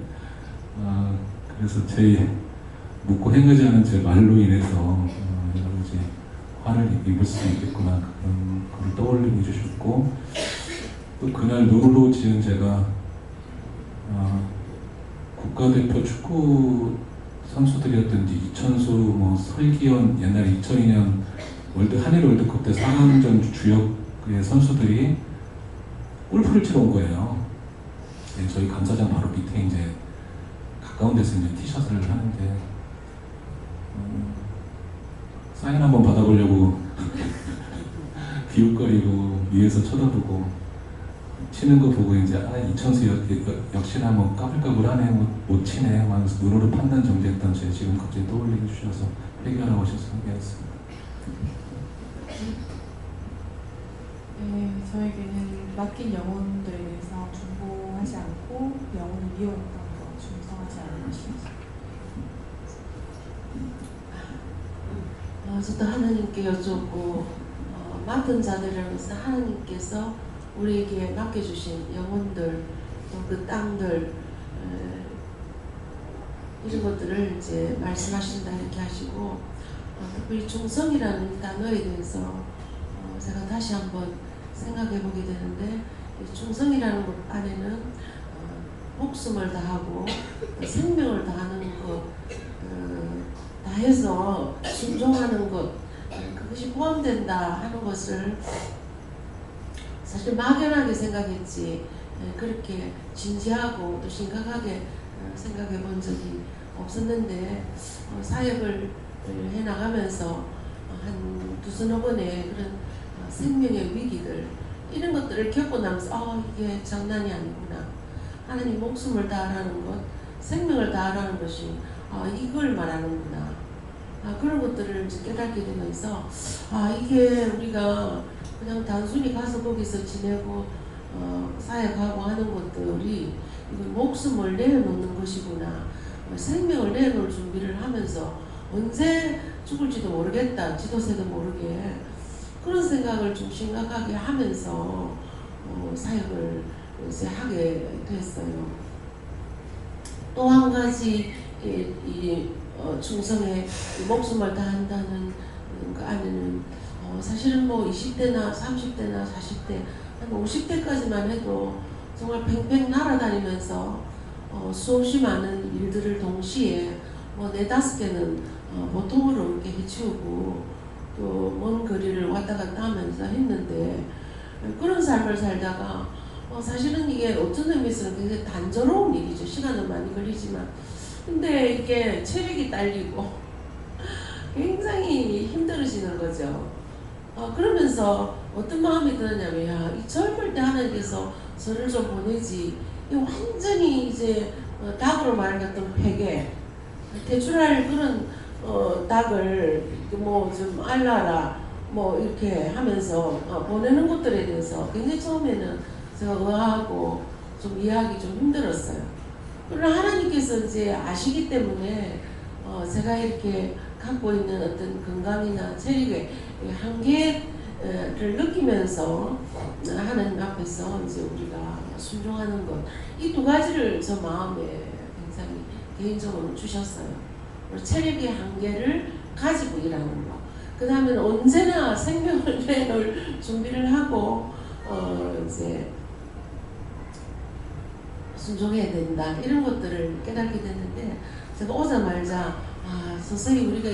S3: 그래서 제 묻고 행하지 않은 제 말로 인해서 여러 가지 화를 입을 수 있겠구나 그런 걸 떠올리게 해주셨고 또 그날 눈으로 지은 제가 국가대표 축구 선수들이었던지 이천수, 뭐 설기현, 옛날에 2002년 한일 월드컵 때 4강전 주역의 선수들이 골프를 치러 온 거예요. 네, 저희 감사장 바로 밑에 이제 가까운 데서 이제 티셔츠를 하는데 사인 한번 받아보려고 비웃거리고 위에서 쳐다보고 치는 거 보고 이제 이천수 역시나 뭐 까불까불하네 못 치네 막 눈으로 판단 정지했던 제 지금 갑자기 떠올리게 주셔서 회개하라고 하셔서 회개했습니다.
S2: 저에게는 맡긴 영혼들에 대해서 중보하지 않고 영혼을 이어왔던 것, 충성하지 않는 것입니다.
S4: 저도 하나님께 여쭙고 맡은 자들이라면서 하나님께서 우리에게 맡겨주신 영혼들 또 그 땅들 이런 것들을 이제 말씀하신다 이렇게 하시고 특별히 충성이라는 단어에 대해서 제가 다시 한번 생각해 보게 되는데 이 충성이라는 것 안에는 목숨을 다하고 생명을 다하는 것 다해서 순종하는 것 그것이 포함된다 하는 것을 사실 막연하게 생각했지 그렇게 진지하고 또 심각하게 생각해 본 적이 없었는데 사역을 해나가면서 한 두서너 번의 그런 생명의 위기들 이런 것들을 겪고 나면서 이게 장난이 아니구나. 하나님 목숨을 다하라는 것, 생명을 다하라는 것이 이걸 말하는구나. 그런 것들을 이제 깨닫게 되면서 이게 우리가 그냥 단순히 가서 거기서 지내고 사역하고 하는 것들이 이거 목숨을 내어놓는 것이구나. 생명을 내어놓을 준비를 하면서 언제 죽을지도 모르겠다. 지도새도 모르게 그런 생각을 좀 심각하게 하면서 사역을 이제 하게 됐어요. 또 한 가지 충성에 목숨을 다한다는 그 안에는 사실은 뭐 20대나 30대나 40대 한 50대까지만 해도 정말 팽팽 날아다니면서 수없이 많은 일들을 동시에 뭐 4-5개는 보통으로 이렇게 해치우고 또 먼 거리를 왔다 갔다 하면서 했는데 그런 삶을 살다가 사실은 이게 어떤 의미에서는 굉장히 단조로운 일이죠. 시간은 많이 걸리지만 근데 이게 체력이 딸리고 굉장히 힘들어지는 거죠. 그러면서 어떤 마음이 드느냐면 이 젊을 때 하나님께서 저를 좀 보내지 이 완전히 이제 닭으로 말했던 폐계 대출할 그런 닭을 뭐 좀 알라라 뭐 이렇게 하면서 보내는 것들에 대해서 굉장히 처음에는 제가 의아하고 좀 이해하기 좀 힘들었어요. 그러나 하나님께서 이제 아시기 때문에 제가 이렇게 갖고 있는 어떤 건강이나 체력의 한계를 느끼면서 하나님 앞에서 이제 우리가 순종하는 것, 이 두 가지를 저 마음에 굉장히 개인적으로 주셨어요. 체력의 한계를 가지고 일하는 것. 그 다음에 언제나 생명을 내놓을 준비를 하고 이제 순종해야 된다 이런 것들을 깨닫게 됐는데 제가 오자마자 서서히 우리가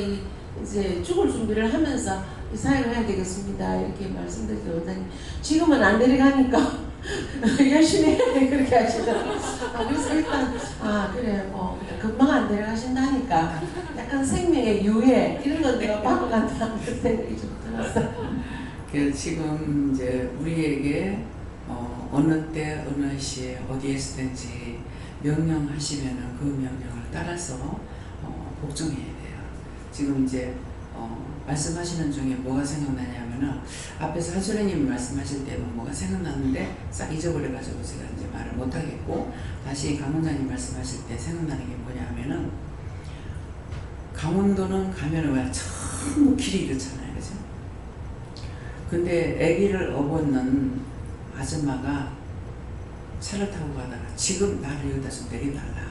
S4: 이제 죽을 준비를 하면서 이 사역을 해야 되겠습니다 이렇게 말씀드리고 원장님 지금은 안 내려가니까 열심히 해 그렇게 하시더라고요. 그래서 일단 그래 뭐 금방 안 내려가신다니까 약간 생명의 유예 이런 건 내가 바꿔간다는 생각이 좀 들었어요.
S1: 지금 이제 우리에게 어느 때 어느 시에 어디에 있든지 명령하시면은 그 명령을 따라서 복종해야 돼요. 지금 이제 말씀하시는 중에 뭐가 생각나냐면은 앞에서 한소래님이 말씀하실 때는 뭐가 생각나는데 싹 잊어버려가지고 제가 이제 말을 못하겠고 다시 강원장님 말씀하실 때 생각나는 게 뭐냐면은 강원도는 가면은 왜 전부 길이 이렇잖아요, 그죠? 근데 아기를 업었는 아줌마가 차를 타고 가다가 지금 나를 여기다 좀 내려달라.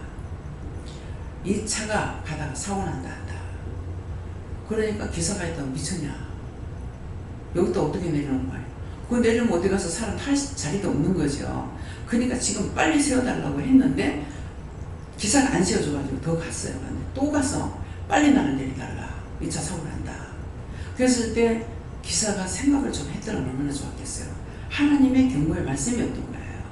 S1: 이 차가 가다가 사고 난다 한다. 그러니까 기사가 있다고 미쳤냐. 여기다 어떻게 내리는 거예요? 그 내리면 어디 가서 사람 탈 자리도 없는 거죠. 그러니까 지금 빨리 세워달라고 했는데 기사가 안 세워줘가지고 더 갔어요. 근데 또 가서 빨리 나를 내려달라. 이 차 사고 난다. 그랬을 때 기사가 생각을 좀 했더라면 얼마나 좋았겠어요. 하나님의 경고의 말씀이었던 거예요.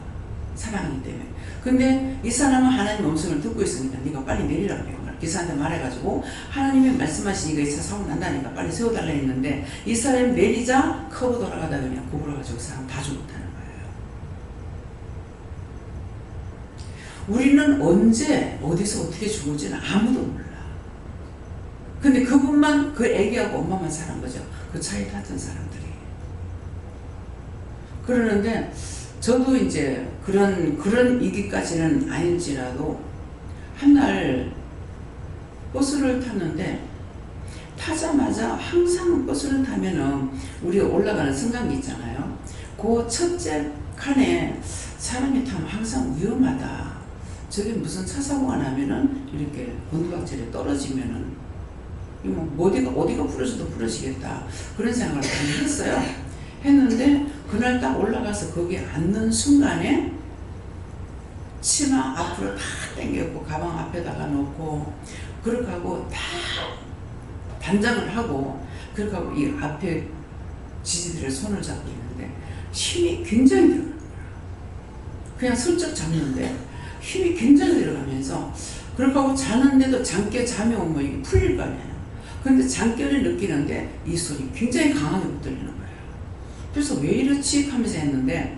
S1: 사랑이기 때문에. 근데 이 사람은 하나님의 음성을 듣고 있으니까 네가 빨리 내리라고 해요. 기사한테 말해가지고 하나님이 말씀하시니까 이 차 사고 난다니까 빨리 세워달라 했는데 이 사람이 내리자 커브 돌아가다 그냥 구부러가지고 그 사람 다 죽었다는 거예요. 우리는 언제 어디서 어떻게 죽을지는 아무도 몰라. 근데 그분만 그 애기하고 엄마만 살은 거죠. 그 차에 탔던 사람들이. 그러는데 저도 이제 그런 이기까지는 아닐지라도 한날 버스를 탔는데 타자마자 항상 버스를 타면은 우리가 올라가는 승강기 있잖아요. 그 첫째 칸에 사람이 타면 항상 위험하다. 저게 무슨 차 사고가 나면은 이렇게 곤두박질에 떨어지면은 어디가 부러져도 부러지겠다. 그런 생각을 많이 했어요. 했는데 그날 딱 올라가서 거기에 앉는 순간에 치마 앞으로 다 당겼고 가방 앞에다가 놓고 그렇게 하고 다 단장을 하고 그렇게 하고 이 앞에 지지들의 손을 잡고 있는데 힘이 굉장히 들어가는 거야. 그냥 슬쩍 잡는데 힘이 굉장히 들어가면서 그렇게 하고 자는데도 잠결 잠이 오면 이게 풀릴 거 아니에요. 그런데 잠결을 느끼는데 이 손이 굉장히 강하게 붙들리는 거예요. 그래서 왜 이렇지 하면서 했는데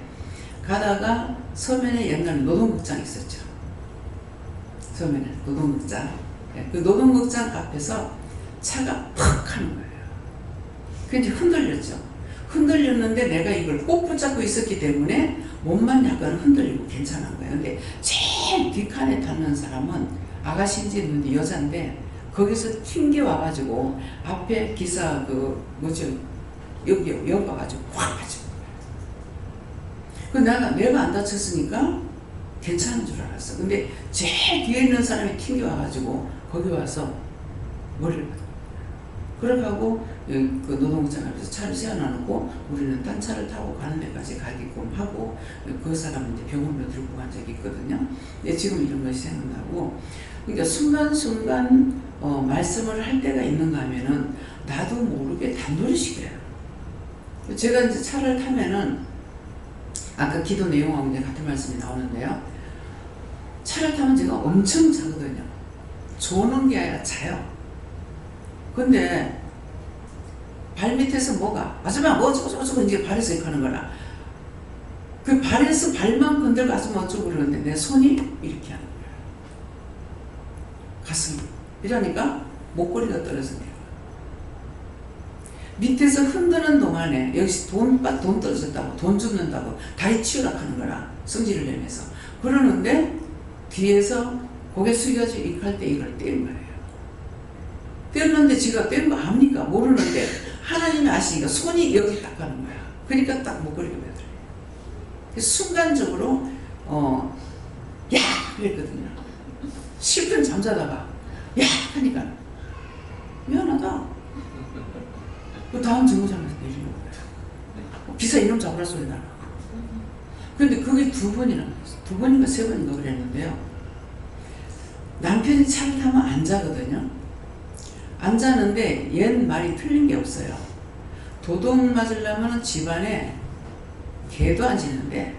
S1: 가다가 서면에 옛날에 노동극장이 있었죠. 서면에 노동극장. 그 노동극장 앞에서 차가 팍 하는 거예요. 그게 흔들렸죠. 흔들렸는데 내가 이걸 꼭 붙잡고 있었기 때문에 몸만 약간 흔들리고 괜찮은 거예요. 근데 제일 뒷칸에 타는 사람은 아가씨인지 있는데 여자인데 거기서 튕겨와가지고 앞에 기사 여기 와가지고 확 맞은 거예요. 내가 안 다쳤으니까 괜찮은 줄 알았어. 근데 제일 뒤에 있는 사람이 튕겨와가지고 거기 와서 머리를 맞은 거예요. 그렇게 하고 그 노동극장 앞에서 차를 세워놔놓고 우리는 딴 차를 타고 가는 데까지 가게끔 하고 그 사람은 이제 병원으로 들고 간 적이 있거든요. 근데 지금 이런 것이 생각나고 그러니까 순간순간 말씀을 할 때가 있는가 하면은 나도 모르게 단도리식이에요. 제가 이제 차를 타면은 아까 기도 내용하고 이제 같은 말씀이 나오는데요. 차를 타면 제가 엄청 자거든요. 조는 게 아니라 자요. 근데 발 밑에서 뭐가 아줌마 뭐 어쩌고 이제 발에서 이렇게 하는 거라 그 발에서 발만 건들고 아줌마 어쩌고 그러는데 내 손이 이렇게 하는 거야. 가슴이 이러니까 목걸이가 떨어져 내려. 밑에서 흔드는 동안에 여기서 돈 떨어졌다고 돈 줍는다고 다리 치우라 하는 거라 성질을 내면서 그러는데 뒤에서 고개 숙여서 이렇게 할 때 이걸 떼는 거예요. 떼었는데 지가 뗀 거 압니까? 모르는데 하나님이 아시니까 손이 여기 딱 가는 거야. 그러니까 딱 목걸이가 매달려요. 순간적으로 야! 그랬거든요. 실컷 잠자다가 야! 하니까 미안하다. 그 다음 정거장에서 내리는 거예요. 기사 이놈 잡으라 소리 나라고. 그런데 그게 두 번인가 세 번인가 그랬는데요. 남편이 차를 타면 안 자거든요. 안 자는데 옛 말이 틀린 게 없어요. 도둑 맞으려면 집안에 개도 안 짖는데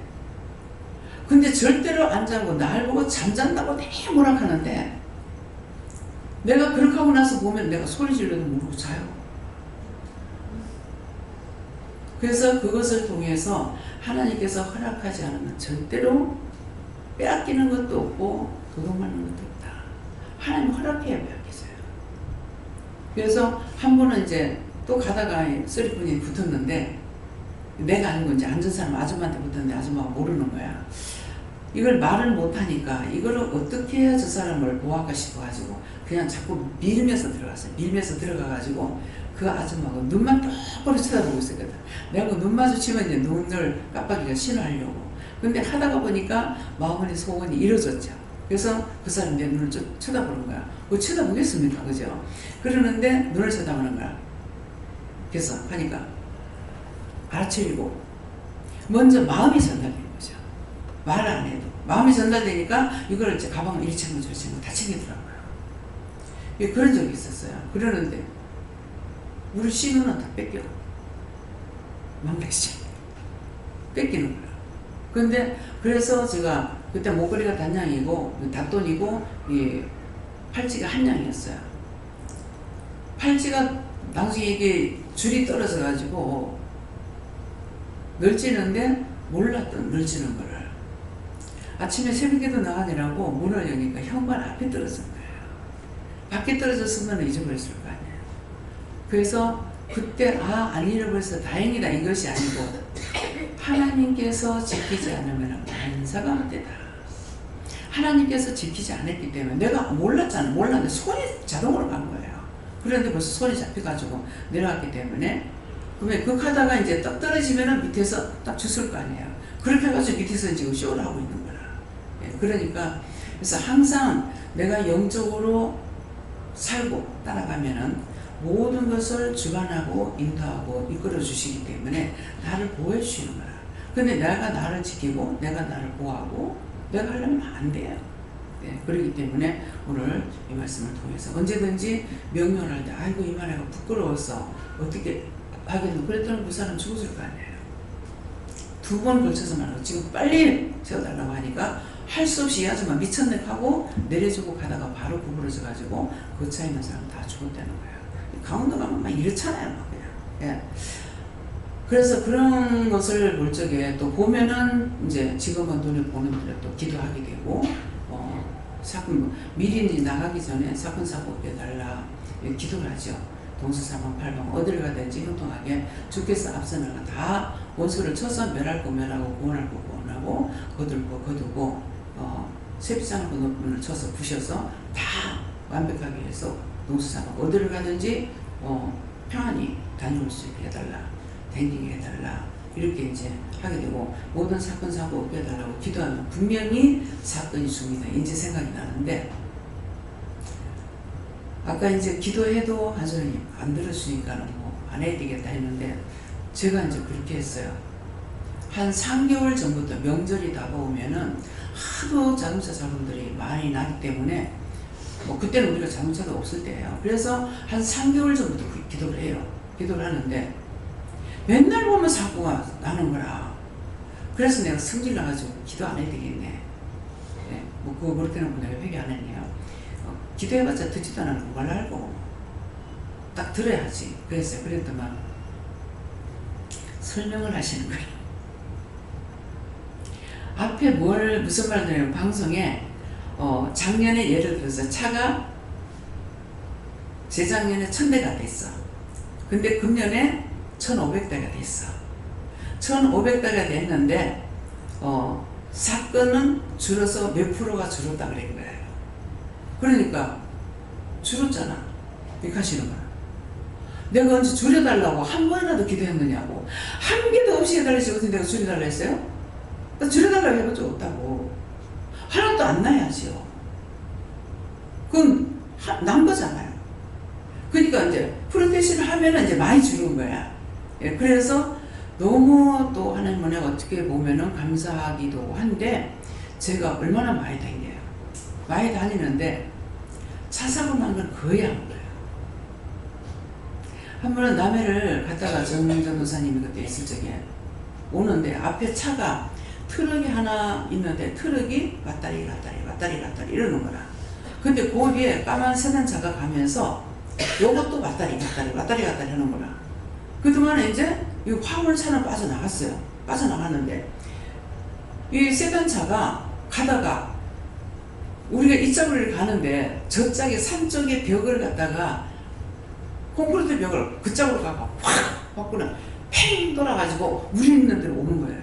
S1: 근데 절대로 안 자고 날 보고 잠잔다고 되게 뭐라 하는데 내가 그렇게 하고 나서 보면 내가 소리 질러도 모르고 자요. 그래서 그것을 통해서 하나님께서 허락하지 않으면 절대로 빼앗기는 것도 없고 도둑맞는 것도 없다. 하나님 허락해야 빼앗기세요. 그래서 한 번은 이제 또 가다가 쓰리꾼이 붙었는데 내가 아니고 이제 앉은 사람 아줌마한테 붙었는데 아줌마가 모르는 거야. 이걸 말을 못하니까 이걸 어떻게 해야 저 사람을 보호할까 싶어가지고 그냥 자꾸 밀면서 들어갔어요. 밀면서 들어가가지고 그 아줌마가 눈만 똑바로 쳐다보고 있었거든. 내가 눈 마주치면 이제 눈을 깜빡이가 신호하려고. 근데 하다가 보니까 마음의 소원이 이루어졌죠. 그래서 그 사람이 내 눈을 좀 쳐다보는 거야. 뭐 쳐다보겠습니까? 그죠? 그러는데 눈을 쳐다보는 거야. 그래서 하니까 알아채리고 먼저 마음이 전달되는 거죠. 말 안 해도. 마음이 전달되니까 이걸 이제 가방을 이리 챙겨 저리 챙겨 다 챙기더라고요. 그런 적이 있었어요. 그러는데 우리 신우는 다 뺏겨. 만백씩 뺏기는 거야. 근데 그래서 제가 그때 목걸이가 단양이고 닷돈이고 이 팔찌가 한 양이었어요. 팔찌가 나중에 이게 줄이 떨어져 가지고 널찌는데 몰랐던 널찌는 거를 아침에 새벽에도 나가느라고 문을 여니까 현관 앞에 떨어진 거예요. 밖에 떨어졌으면 잊어버렸을 거 아니에요. 그래서 그때 안 잃어버려서 다행이다 이것이 아니고 하나님께서 지키지 않으면 만사가 못되다. 하나님께서 지키지 않았기 때문에 내가 몰랐잖아. 몰랐는데 손이 자동으로 간 거예요. 그런데 벌써 손이 잡혀가지고 내려왔기 때문에 그러면 그 하다가 이제 떡 떨어지면은 밑에서 딱 주술 거 아니에요. 그렇게 해가지고 밑에서 지금 쇼를 하고 있는 거라. 예, 그러니까 그래서 항상 내가 영적으로 살고 따라가면은 모든 것을 주관하고 인도하고 이끌어 주시기 때문에 나를 보호해 주시는 거야. 근데 내가 나를 지키고 내가 나를 보호하고 내가 하려면 안 돼요. 네, 그렇기 때문에 오늘 이 말씀을 통해서 언제든지 명령할 때 아이고 이 말이 부끄러워서 어떻게 하겠노 그랬더니 그 사람 죽었을 거 아니에요. 2번 걸쳐서 말하고 지금 빨리 세워달라고 하니까 할 수 없이 이 아줌마 미쳤네 하고 내려주고 가다가 바로 구부러져 가지고 그 차에 있는 사람 다 죽었다는 거예요. 강원도 가면 막 이렇잖아요. 막 그냥. 예. 그래서 그런 것을 볼 적에 또 보면은 이제 지금은 눈에 보는 분들 또 기도하게 되고 사건 미리 나가기 전에 사건 사고 빼달라 기도를 하죠. 동서사방 팔방 어디를 가든지 형통하게 주께서 앞서 나가 다 원수를 쳐서 멸할 거 멸하고 구원할 거 구원하고 거둘 거 거두고 쇠비상을 건너편을 쳐서 부셔서 다 완벽하게 해서 동서사방 어디를 가든지 평안히 다녀올 수 있게 해달라. 댕기게 해달라. 이렇게 이제 하게 되고 모든 사건 사고 없게 해달라고 기도하면 분명히 사건이 줍니다. 이제 생각이 나는데 아까 이제 기도해도 하나님 안 들어주니까는 뭐 안 해야 되겠다 했는데 제가 이제 그렇게 했어요. 한 3개월 전부터 명절이 다가오면은 하도 자동차 사고들이 많이 나기 때문에 뭐 그때는 우리가 자동차도 없을 때예요. 그래서 한 3개월 전부터 기도를 해요. 기도를 하는데 맨날 보면 사고가 나는 거라. 그래서 내가 성질 나가지고 기도 안 해야 되겠네. 네, 뭐 그거 그렇게는 내가 회개 안 했네요. 기도해봤자 듣지도 않는 거 뭘 알고 딱 들어야지. 그랬어요. 그랬더만 설명을 하시는 거예요. 앞에 무슨 말 드냐면 방송에 작년에 예를 들어서 차가 재작년에 1000대가 됐어. 근데 금년에 1500대가 됐어. 1500대가 됐는데 사건은 줄어서 몇 프로가 줄었다 그런 거예요. 그러니까 줄었잖아. 이렇게 하시는 거야. 내가 언제 줄여달라고 한 번이라도 기도했느냐고. 한 개도 없이 해달라고 어떻게 내가 줄여달라 했어요? 나 줄여달라고 해본 적 없다고. 하나도 안 나야지요. 그건 난 거잖아요. 그러니까 이제 프로테스트를 하면은 이제 많이 줄은 거야. 예, 그래서 너무 또 하나님 은혜가 어떻게 보면은 감사하기도 한데 제가 얼마나 많이 다녀요. 많이 다니는데 차 사고 난 건 거의 안 거예요. 한 번은 남해를 갔다가 정전 도사님이 그때 있을 적에 오는데 앞에 차가 트럭이 하나 있는데 트럭이 왔다리 이러는 거라. 근데 그 위에 까만 세단차가 가면서 요것도 왔다리 하는 거라. 그동안에 이제 이 화물차는 빠져나갔어요. 빠져나갔는데 이 세단차가 가다가 우리가 이쪽을 가는데 저쪽에 산 쪽에 벽을 갖다가 콘크리트 벽을 그쪽으로 가고 확 바꾸는 팽 돌아가지고 우리 있는 데로 오는 거예요.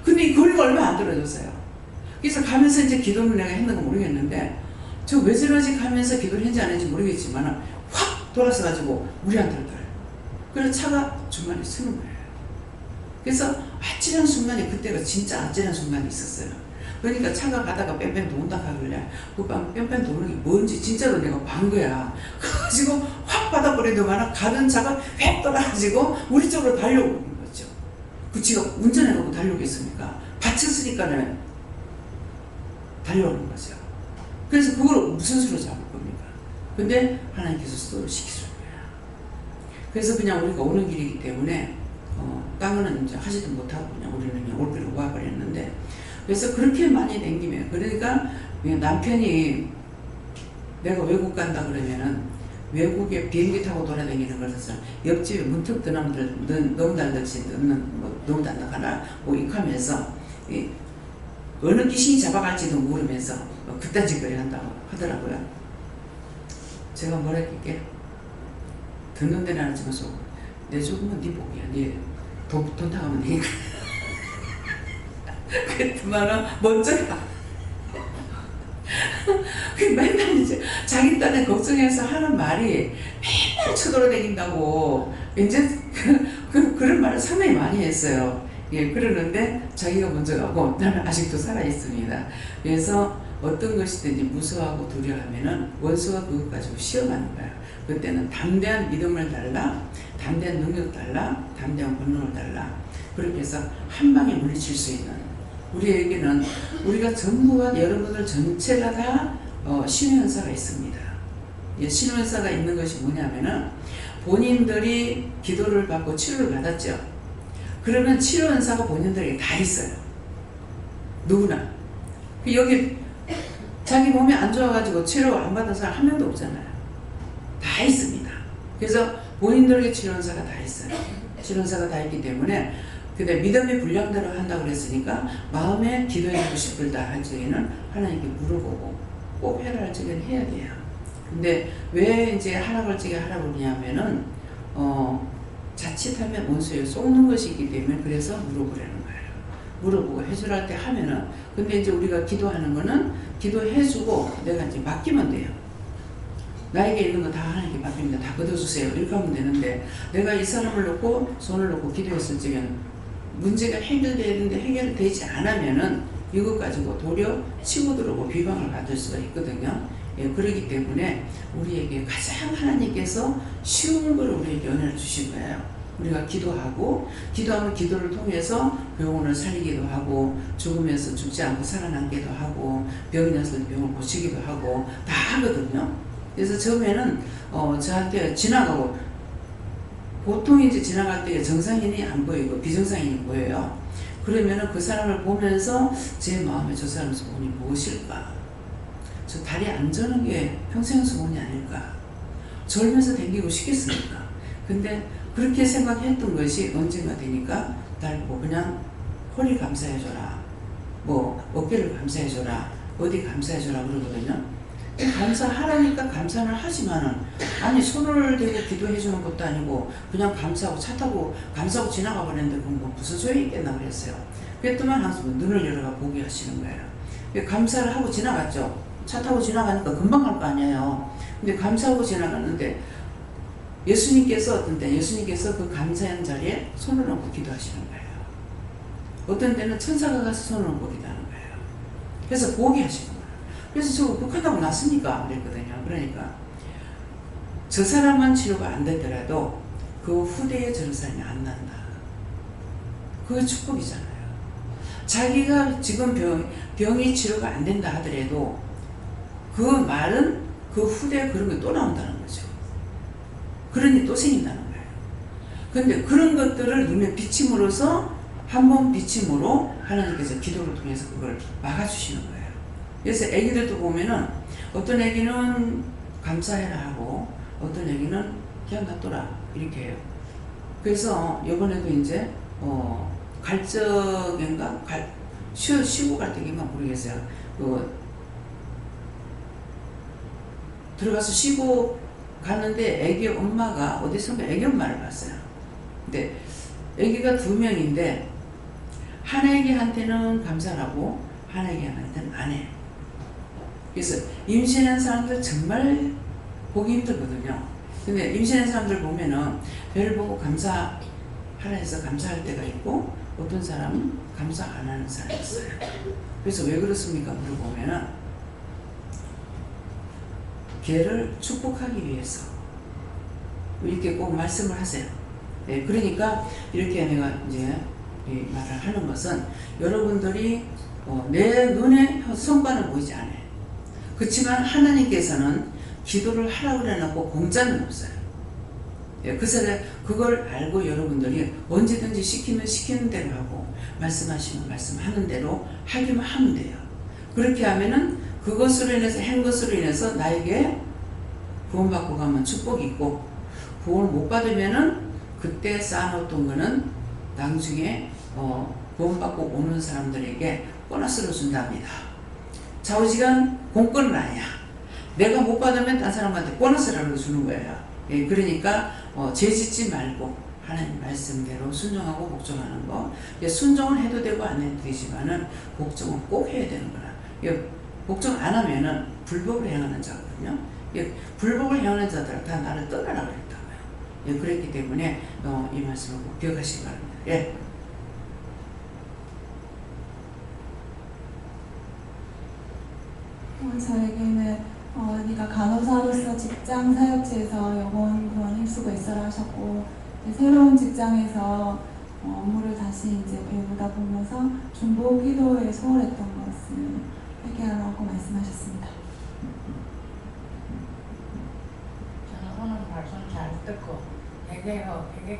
S1: 근데 이 거리가 얼마 안 떨어졌어요. 그래서 가면서 이제 기도를 내가 했는 거 모르겠는데 저 왜 저러지 하면서 기도를 했는지 안 했는지 모르겠지만 확 돌아서 가지고 우리한테 떨어요. 그래서 차가 중간에 서는 거예요. 그래서 아찔한 순간이 그때가 진짜 아찔한 순간이 있었어요. 그러니까 차가 가다가 뺑뺑 돈다 하길래 그 뺑뺑 도는 게 뭔지 진짜로 내가 반 거야. 그래가지고 확 받아버리더만 가던 차가 휙 돌아가지고 우리 쪽으로 달려오는 거죠. 그 지가 운전해가고 달려오겠습니까? 다쳤으니까는 달려오는 거죠. 그래서 그걸 무슨 수로 잡을 겁니까? 근데 하나님께서 수도를 시키실 거야. 그래서 그냥 우리가 오는 길이기 때문에 땅은 이제 하지도 못하고 그냥 우리는 그냥 올 길로 와버렸는데 그래서 그렇게 많이 댕기면 그러니까 남편이 내가 외국 간다 그러면은 외국에 비행기 타고 돌아다니는 것을 옆집에 문턱 드나무들 너무 단단치 너무 단단하나 뭐 익하면서 어느 귀신이 잡아갈지도 모르면서 그딴 짓거리 한다고 하더라고요. 제가 뭐라 했길게 듣는 데는 안 하지만 내 죽으면 네 복이야. 네 돈 타가면 되니까 그랬더만은 먼저야. 그 맨날 이제 자기 딴에 걱정해서 하는 말이 맨날 쳐돌아다닌다고 이제 그런 말을 상당히 많이 했어요. 예, 그러는데 자기가 먼저 가고 나는 아직도 살아 있습니다. 그래서 어떤 것이든지 무서워하고 두려워하면은 원수가 그것 가지고 시험하는 거야. 그때는 담대한 믿음을 달라, 담대한 능력 달라, 담대한 권능을 달라. 그렇게 해서 한 방에 물리칠 수 있는, 우리에게는 우리가 전부가 여러분들 전체가 다 신유현사가 있습니다. 예, 신유현사가 있는 것이 뭐냐면은 본인들이 기도를 받고 치료를 받았죠. 그러면 치료현사가 본인들에게 다 있어요. 누구나. 여기 자기 몸이 안 좋아가지고 치료 안 받은 사람 한 명도 없잖아요. 다 있습니다. 그래서 본인들에게 치료현사가 다 있어요. 치료현사가 다 있기 때문에 근데 믿음의 분량대로 한다고 그랬으니까 마음에 기도해주고 싶을다 할 적에는 하나님께 물어보고 꼭 해라 할 적에는 해야 돼요. 근데 왜 이제 하라고 할 적에 하라고 그러냐면은 자칫하면 원수에 속는 것이 있기 때문에 그래서 물어보라는 거예요. 물어보고 해주라 할 때 하면은 근데 이제 우리가 기도하는 거는 기도해주고 내가 이제 맡기면 돼요. 나에게 있는 거 다 하나님께 맡깁니다. 다 걷어주세요. 이렇게 하면 되는데 내가 이 사람을 놓고 손을 놓고 기도했을 적에는 문제가 해결돼야 되는데 해결되지 않으면은 이것 가지고 도리어 치고 들어오고 비방을 받을 수가 있거든요. 예, 그렇기 때문에 우리에게 가장 하나님께서 쉬운 걸 우리에게 연애를 주신 거예요. 우리가 기도하면 기도를 통해서 병원을 살리기도 하고 죽으면서 죽지 않고 살아남기도 하고 병이 나서 병을 고치기도 하고 다 하거든요. 그래서 처음에는 저한테 지나가고 보통 이제 지나갈 때 정상인이 안 보이고 비정상인이 보여요. 그러면은 그 사람을 보면서 제 마음에 저 사람 소원이 무엇일까? 저 다리 안 저는 게 평생 소원이 아닐까? 절면서 댕기고 싶겠습니까? 근데 그렇게 생각했던 것이 언젠가 되니까 날 보고 그냥 허리 감사해줘라, 뭐 어깨를 감사해줘라, 어디 감사해줘라 그러거든요. 감사하라니까 감사는 하지만은 아니 손을 대고 기도해주는 것도 아니고 그냥 감사하고 차 타고 감사하고 지나가 버렸는데 그건 뭐 무슨 소용이 있겠나 그랬어요. 그랬더만 한숨 눈을 열어가 보게 하시는 거예요. 감사를 하고 지나갔죠. 차 타고 지나가니까 금방 갈 거 아니에요. 근데 감사하고 지나갔는데 예수님께서 어떤 때 예수님께서 그 감사한 자리에 손을 얹고 기도하시는 거예요. 어떤 때는 천사가 가서 손을 얹고 기도하는 거예요. 그래서 보게 하시는 거예요. 그래서 저 극하다고 났습니까? 그랬거든요. 그러니까 저 사람만 치료가 안 되더라도 그 후대에 저런 사람이 안 난다. 그게 축복이잖아요. 자기가 지금 병이 치료가 안 된다 하더라도 그 말은 그 후대에 그런 게 또 나온다는 거죠. 그러니 또 생긴다는 거예요. 그런데 그런 것들을 눈에 비침으로써 한 번 비침으로 하나님께서 기도를 통해서 그걸 막아주시는 거예요. 그래서 애기들도 보면은 어떤 애기는 감사해라 하고 어떤 애기는 그냥 놔둬라 이렇게 해요. 그래서 이번에도 이제 갈 적인가 쉬고 갈 때인가 모르겠어요. 들어가서 쉬고 갔는데 애기 엄마가 어디선가 애기 엄마를 봤어요. 근데 애기가 2명인데 한 애기한테는 감사하고 한 애기한테는 안 해. 그래서 임신한 사람들 정말 보기 힘들거든요. 근데 임신한 사람들 보면은 별 보고 감사하라 해서 감사할 때가 있고 어떤 사람은 감사 안 하는 사람이 있어요. 그래서 왜 그렇습니까? 물어보면은 걔를 축복하기 위해서 이렇게 꼭 말씀을 하세요. 네, 그러니까 이렇게 내가 이제 말을 하는 것은 여러분들이 내 눈에 성과는 보이지 않아요. 그렇지만 하나님께서는 기도를 하라고 해놓고 공짜는 없어요. 예, 그걸 알고 여러분들이 언제든지 시키면 시키는 대로 하고 말씀하시면 말씀하는 대로 하기만 하면 돼요. 그렇게 하면은 그것으로 인해서 한 것으로 인해서 나에게 구원받고 가면 축복이 있고 구원을 못 받으면은 그때 쌓아놓던 거는 나중에 구원받고 오는 사람들에게 보너스를 준답니다. 좌우지간 공권은 아니야. 내가 못 받으면 딴 사람한테 보너스라도 주는 거예요. 예, 그러니까 죄 짓지 말고 하나님 말씀대로 순종하고 복종하는 거. 순종을 해도 되고 안 해도 되지만은 복종은 꼭 해야 되는 거라. 복종 안 하면은 불법을 행하는 자거든요. 불법을 행하는 자들 다 나를 떠나라 그랬다고요. 그랬기 때문에 이 말씀을 꼭 기억하시기 바랍니다. 예.
S5: 저에게는 네가 간호사로서 직장 사역지에서 영혼 구원 일수가 있어라 하셨고, 새로운 직장에서 업무를 다시 이제 배우다 보면서 중보 기도에 소홀했던 것을 회개하라고 말씀하셨습니다.
S6: 저는 오늘 말씀 잘 듣고 회개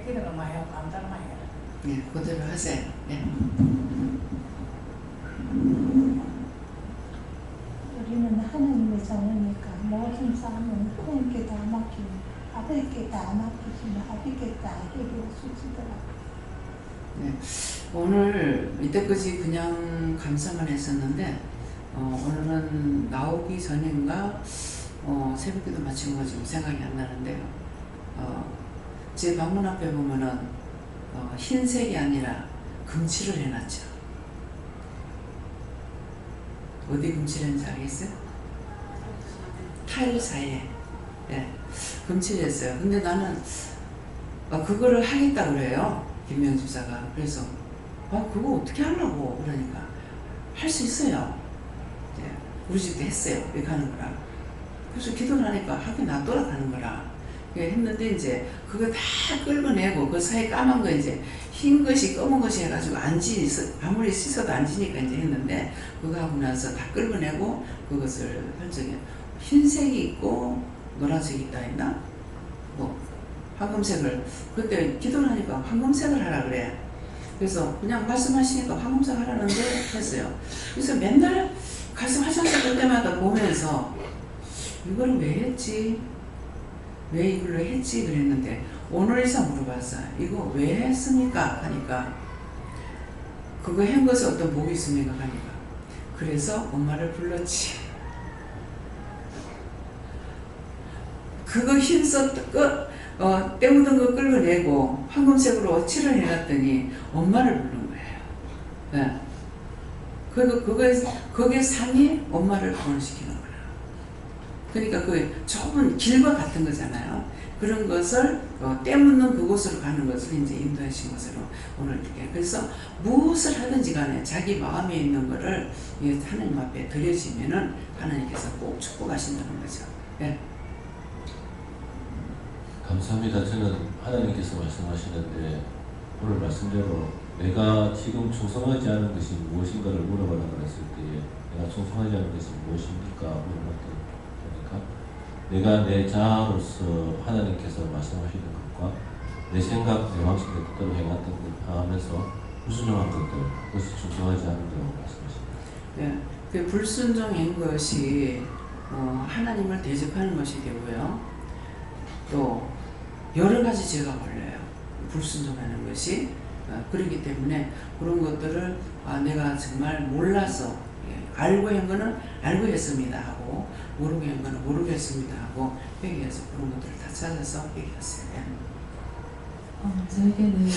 S6: 기도를 많이 하고 감사를 많이 해요.
S1: 예, 그대로 하세요. 예.
S7: 우리는 하나님의 자녀니까 모든 삶은 하나님께 다 맡기고 아버지께 다 맡기시면 아버지께 다 해결해 주시더라고요.
S1: 네. 오늘 이때까지 그냥 감사만 했었는데 오늘은 나오기 전인가 새벽기도 마친 거 지금 생각이 안 나는데요. 제 방문 앞에 보면은 흰색이 아니라 금칠을 해놨죠. 어디 금칠했는지 알겠어요? 타일 사이에. 네. 금칠했어요. 근데 나는 그거를 하겠다 그래요. 김명 집사가. 그래서 그거 어떻게 하려고 그러니까 할 수 있어요. 네. 우리 집도 했어요. 이렇게 하는 거라. 그래서 기도를 하니까 하긴 놔둬라 하는 거라. 했는데 이제 그거 다 긁어내고 그 사이 까만 거 이제 흰 것이 검은 것이 해가지고 아무리 씻어도 안 지니까 이제 했는데 그거 하고 나서 다 긁어내고 그것을 펼쳐게 흰색이 있고 노란색이 있다 했나? 뭐 황금색을 그때 기도를 하니까 황금색을 하라 그래. 그래서 그냥 말씀하시니까 황금색 하라는데 했어요. 그래서 맨날 가서 화장실 갈 때마다 보면서 이거를 왜 했지? 왜 이걸로 했지? 그랬는데 오늘 이상 물어봤어요. 이거 왜 했습니까? 하니까 그거 한 것에 어떤 복이 있습니까? 하니까 그래서 엄마를 불렀지. 그거 흰색 때 묻은 거 끌어내고 황금색으로 칠을 해놨더니 엄마를 부른 거예요. 네. 그리고 거기에 상이 엄마를 구원시키는 거예요. 그러니까 그 좁은 길과 같은 거잖아요. 그런 것을 때 묻는 그곳으로 가는 것을 이제 인도하신 것으로 오늘 이렇게. 그래서 무엇을 하든지 간에 자기 마음에 있는 거를 하나님 앞에 드려지면은 하나님께서 꼭 축복하신다는 거죠. 네.
S8: 감사합니다. 저는 하나님께서 말씀하시는데 오늘 말씀대로 내가 지금 충성하지 않은 것이 무엇인가를 물어봐라 그랬을 때에 내가 충성하지 않은 것이 무엇입니까? 물어봤더니 내가 내 자아로서 하나님께서 말씀하시는 것과 내 생각, 내 방식, 내 뜻대로 해왔던 것 하면서 불순종한 것들, 그것이 충성하지 않는다고 말씀하십니다.
S1: 네, 그 불순종인 것이 하나님을 대적하는 것이 되고요. 또 여러 가지 죄가 걸려요. 불순종하는 것이. 그렇기 때문에 그런 것들을 내가 정말 몰라서 알고 한 거는 알고 했습니다 하고 모르고 한 거는 모르고 했습니다 하고 회개해서 그런 것들을 다 찾아서 회개했어요.
S9: 저에게는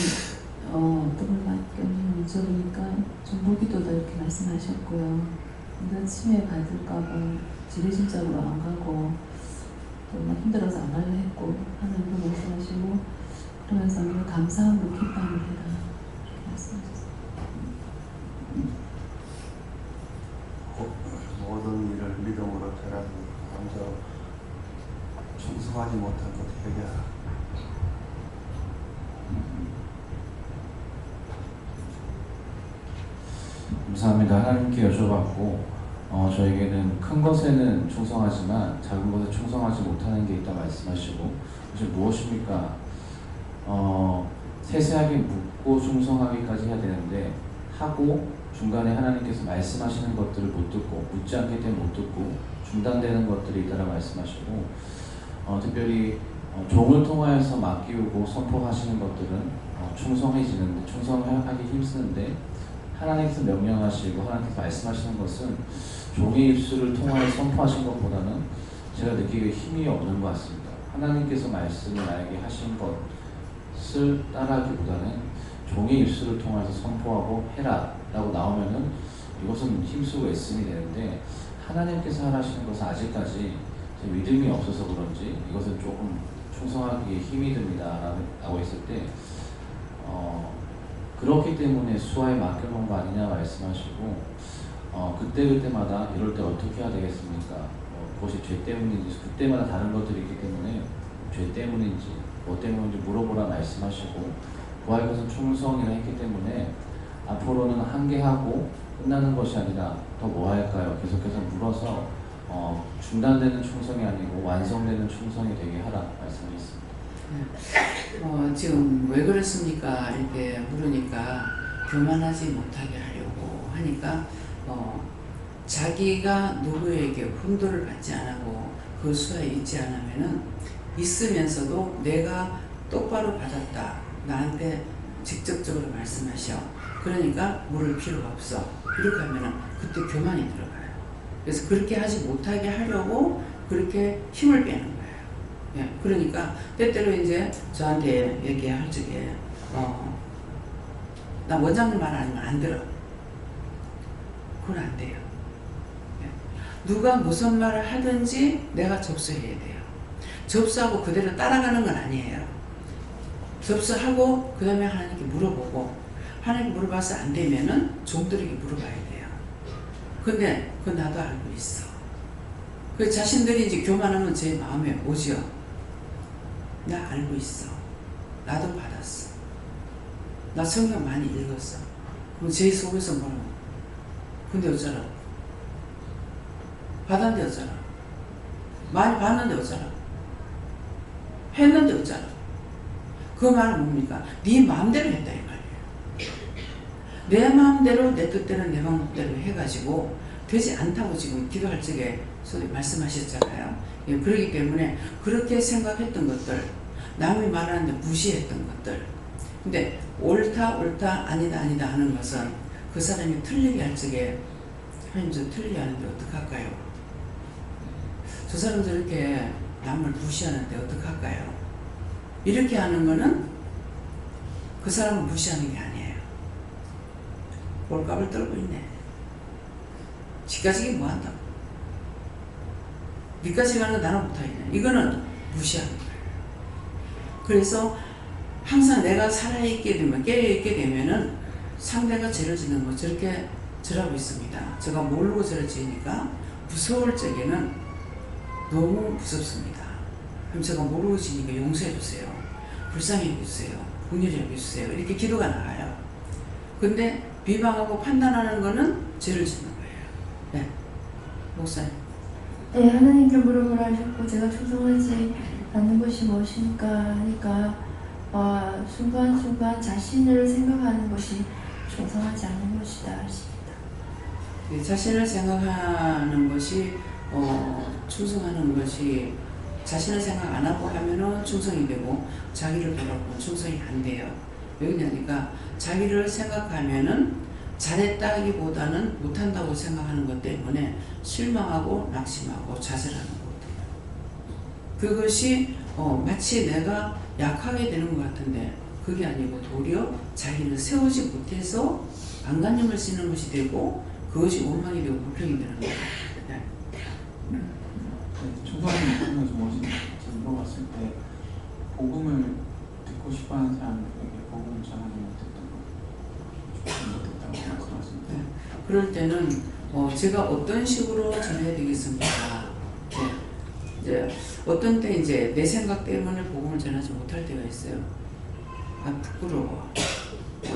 S9: 어떤 말씀을 들으니까 중보기도다 이렇게 말씀하셨고요. 인간 치매 받을까봐 지레신짝으로 안 가고 또 막 힘들어서 안 할래 했고 하나님도 말씀하시고 그러면서 우리가 감사함으로 기뻐합니다. 이렇게 말씀하셨어요.
S10: 모든 일을 믿음으로 잘하고 먼저 충성하지 못한 것 회개하라.
S3: 감사합니다. 하나님께 여쭤봤고 저에게는 큰 것에는 충성하지만 작은 것에 충성하지 못하는 게 있다 말씀하시고 그것이 무엇입니까? 세세하게 묻고 충성하기까지 해야 되는데 하고 중간에 하나님께서 말씀하시는 것들을 못 듣고 묻지 않기 때문에 못 듣고 중단되는 것들이 있다라 말씀하시고 특별히 종을 통하여서 맡기우고 선포하시는 것들은 충성해지는데 충성하기 힘쓰는데 하나님께서 명령하시고 하나님께서 말씀하시는 것은 종의 입술을 통하여 선포하신 것보다는 제가 느끼기에 힘이 없는 것 같습니다. 하나님께서 말씀을 나에게 하신 것을 뜻을 따라하기보다는 종의 입술을 통해서 선포하고 해라 라고 나오면은 이것은 힘쓰고 애씀이 되는데, 하나님께서 하시는 것은 아직까지 제 믿음이 없어서 그런지 이것은 조금 충성하기에 힘이 듭니다 라고 했을 때 그렇기 때문에 수화에 맡겨놓은 거 아니냐 말씀하시고, 그때마다 이럴 때 어떻게 해야 되겠습니까? 그것이 죄 때문인지, 그때마다 다른 것들이 있기 때문에 죄 때문인지 뭐 때문인지 물어보라 말씀하시고, 구할 것은 충성이라 했기 때문에 앞으로는 한계하고 끝나는 것이 아니라 더 뭐 할까요? 계속해서 물어서 중단되는 충성이 아니고 완성되는 충성이 되게 하라 말씀하셨습니다.
S1: 지금 왜 그렇습니까? 이렇게 물으니까 교만하지 못하게 하려고 하니까 자기가 누구에게 훈도를 받지 않고 그 수에 있지 않으면은 있으면서도 내가 똑바로 받았다, 나한테 직접적으로 말씀하셔, 그러니까 물을 필요가 없어, 이렇게 하면은 그때 교만이 들어가요. 그래서 그렇게 하지 못하게 하려고 그렇게 힘을 빼는 거예요. 예, 그러니까 때때로 이제 저한테 얘기할 적에 나 원장님 말 아니면 안 들어. 그건 안 돼요. 예. 누가 무슨 말을 하든지 내가 접수해야 돼요. 접수하고 그대로 따라가는 건 아니에요. 접수하고 그 다음에 하나님께 물어보고, 하나님께 물어봐서 안 되면은 종들에게 물어봐야 돼요. 근데 그건 나도 알고 있어. 그 자신들이 이제 교만하면 제 마음에 오죠. 나 알고 있어. 나도 받았어. 나 성경 많이 읽었어. 그럼 제 속에서 뭐라고? 근데 어쩌라고? 받았는데 어쩌라고? 많이 받는데 어쩌라고? 했는데 어쩌라고? 그 말은 뭡니까? 네 마음대로 했다 이 말이에요. 내 마음대로, 내 뜻대로, 내 마음대로 해가지고 되지 않다고 지금 기도할 적에 소위 말씀하셨잖아요. 예, 그렇기 때문에 그렇게 생각했던 것들, 남이 말하는데 무시했던 것들, 근데 옳다 아니다 하는 것은 그 사람이 틀리게 할 적에 하나님 저 틀리게 하는데 어떡할까요? 저 사람 저렇게 남을 무시하는데 어떡할까요? 이렇게 하는 거는 그 사람을 무시하는 게 아니에요. 볼값을 떨고 있네. 지까지기 뭐한다고? 니까지 가는 거 나는 못하겠네. 이거는 무시하는 거예요. 그래서 항상 내가 살아있게 되면, 깨어있게 되면은 상대가 죄를 짓는 거 저렇게 절하고 있습니다. 제가 모르고 죄를 지으니까 무서울 적에는 너무 무섭습니다. 그럼 제가 모르고 지니까 용서해 주세요. 불쌍히 여기주세요. 긍휼히 여기주세요. 이렇게 기도가 나와요. 근데 비방하고 판단하는 거는 죄를 짓는 거예요. 네. 목사님.
S11: 네, 하나님께 물어보라 하셨고 제가 충성하지 않는 것이 무엇입니까 하니까 순간순간 자신을 생각하는 것이 충성하지 않는 것이다 하십니다.
S1: 네, 자신을 생각하는 것이 충성하는 것이, 자신을 생각 안 하고 하면은 충성이 되고 자기를 바라보면 충성이 안 돼요. 왜 그러냐니까 자기를 생각하면은 잘했다기보다는 못한다고 생각하는 것 때문에 실망하고 낙심하고 좌절하는 거거든요. 그것이 마치 내가 약하게 되는 것 같은데 그게 아니고 도리어 자기를 세우지 못해서 안간힘을 쓰는 것이 되고 그것이 원망이 되고 불평이 되는 거예요. 네.
S12: 충성하는 부분에서 무엇인지 물어봤을 때 복음을 듣고 싶어하는 사람들에게 복음을 전하지 못했다고 말씀하셨습니다.
S1: 네. 그럴 때는 제가 어떤 식으로 전해야 되겠습니까? 네. 이제 어떤 때 이제 내 생각 때문에 복음을 전하지 못할 때가 있어요. 부끄러워.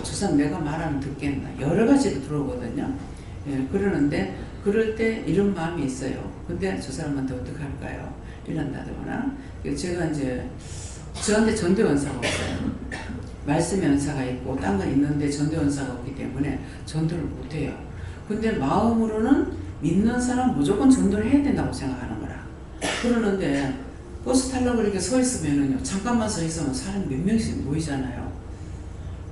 S1: 저 사람 내가 말하면 듣겠나? 여러 가지로 들어오거든요. 예, 그러는데 그럴 때 이런 마음이 있어요. 근데 저 사람한테 어떻게 할까요? 이런다거나. 제가 이제 저한테 전도 연사가 없어요. 말씀 연사가 있고 딴 건 있는데 전도 연사가 없기 때문에 전도를 못해요. 근데 마음으로는 믿는 사람 무조건 전도를 해야 된다고 생각하는 거라. 그러는데 버스 타려고 이렇게 서 있으면은요, 잠깐만 서 있으면 사람이 몇 명씩 모이잖아요.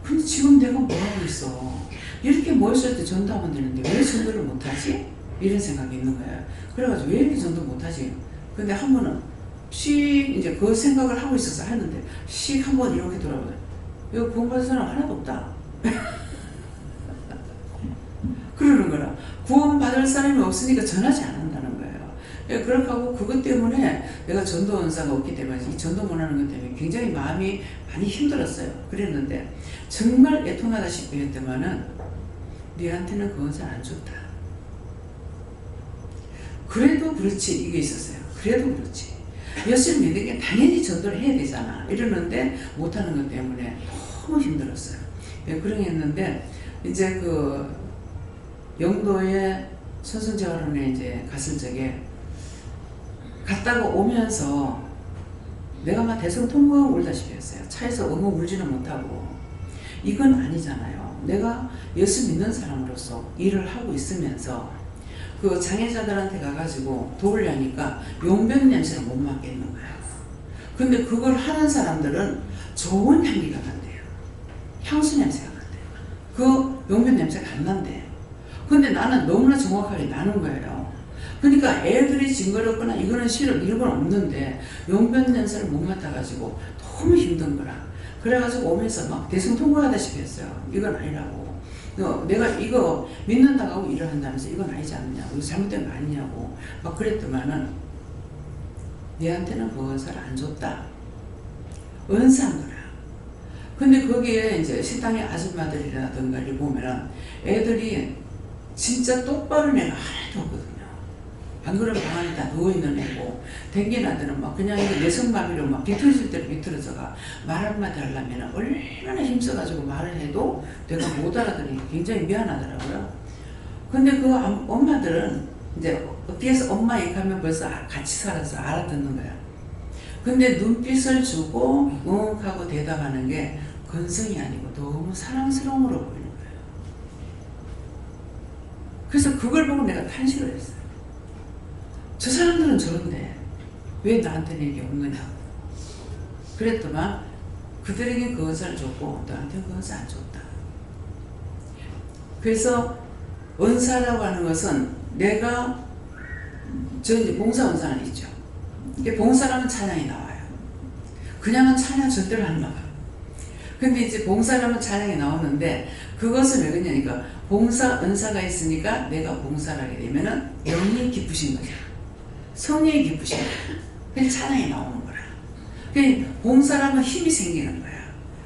S1: 근데 지금 내가 뭐 하고 있어? 이렇게 모였을 때 전도하면 되는데 왜 전도를 못하지? 이런 생각이 있는 거예요. 그래가지고 왜 이렇게 전도 못하지? 근데 한 번은 씩 이제 그 생각을 하고 있어서 하는데 씩 한 번 이렇게 돌아보요. 여기 구원받은 사람 하나도 없다. 그러는 거라. 구원받을 사람이 없으니까 전하지 않는다는 거예요. 그렇게 하고 그것 때문에 내가 전도 은사가 없기 때문에 이 전도 못하는 것 때문에 굉장히 마음이 많이 힘들었어요. 그랬는데 정말 애통하다시피 했더만은 네한테는 그 은사 안 줬다. 그래도 그렇지 이게 있었어요. 그래도 그렇지. 예수를 믿는 게 당연히 전도를 해야 되잖아. 이러는데 못하는 것 때문에 너무 힘들었어요. 그러했는데 이제 그 영도에 선순재활원에 이제 갔을 적에 갔다가 오면서 내가 막 대성통곡하고 울다시피 했어요. 차에서 엉엉 울지는 못하고. 이건 아니잖아요. 내가 예수 믿는 사람으로서 일을 하고 있으면서 그 장애자들한테 가가지고 도우려니까 용변 냄새를 못 맡겠는 거야. 근데 그걸 하는 사람들은 좋은 향기가 난대요. 향수 냄새가 난대요. 그 용변 냄새가 안 난대요. 근데 나는 너무나 정확하게 나는 거예요. 그러니까 애들이 징그럽거나 이거는 싫어 이런 건 없는데 용변 냄새를 못 맡아가지고 너무 힘든 거라. 그래가지고 오면서 막 대성통곡하다시피 했어요. 이건 아니라고. 내가 이거 믿는다고 하고 일을 한다면서 이건 아니지 않느냐고. 이거 잘못된 거 아니냐고. 막 그랬더만은 얘한테는 그 은사를 안 줬다. 은사한 거라. 근데 거기에 이제 식당의 아줌마들이라든가 이렇게 보면은 애들이 진짜 똑바른 애가 하나도 없거든요. 안 그러면 방 안에 다 누워있는 애고, 댕기는 애들은 막 그냥 이거 내성마비로 막 비틀어질 대로 비틀어져가 말 한마디 하려면 얼마나 힘써가지고 말을 해도 내가 못 알아들으니 굉장히 미안하더라고요. 근데 그 엄마들은 이제 뒤에서 엄마 얘기하면 벌써 같이 살아서 알아듣는 거야. 근데 눈빛을 주고 응 하고 대답하는 게 건성이 아니고 너무 사랑스러움으로 보이는 거예요. 그래서 그걸 보고 내가 탄식을 했어요. 저 사람들은 저런데 왜 나한테는 이게 없느냐고. 그랬더만 그들에게 그 은사를 줬고 나한테는 그 은사 안 줬다. 그래서 은사라고 하는 것은 내가 저 이제 봉사 은사는 있죠. 이게 봉사라면 찬양이 나와요. 그냥은 찬양 절대로 안 나와요. 근데 이제 봉사라면 찬양이 나오는데 그것은 왜 그러냐니까 봉사 은사가 있으니까 내가 봉사를 하게 되면은 영이 기쁘신 거죠. 성령이 기쁘신 거야. 그래서 찬양이 나오는 거라. 그러니까 봉사라면 힘이 생기는 거야.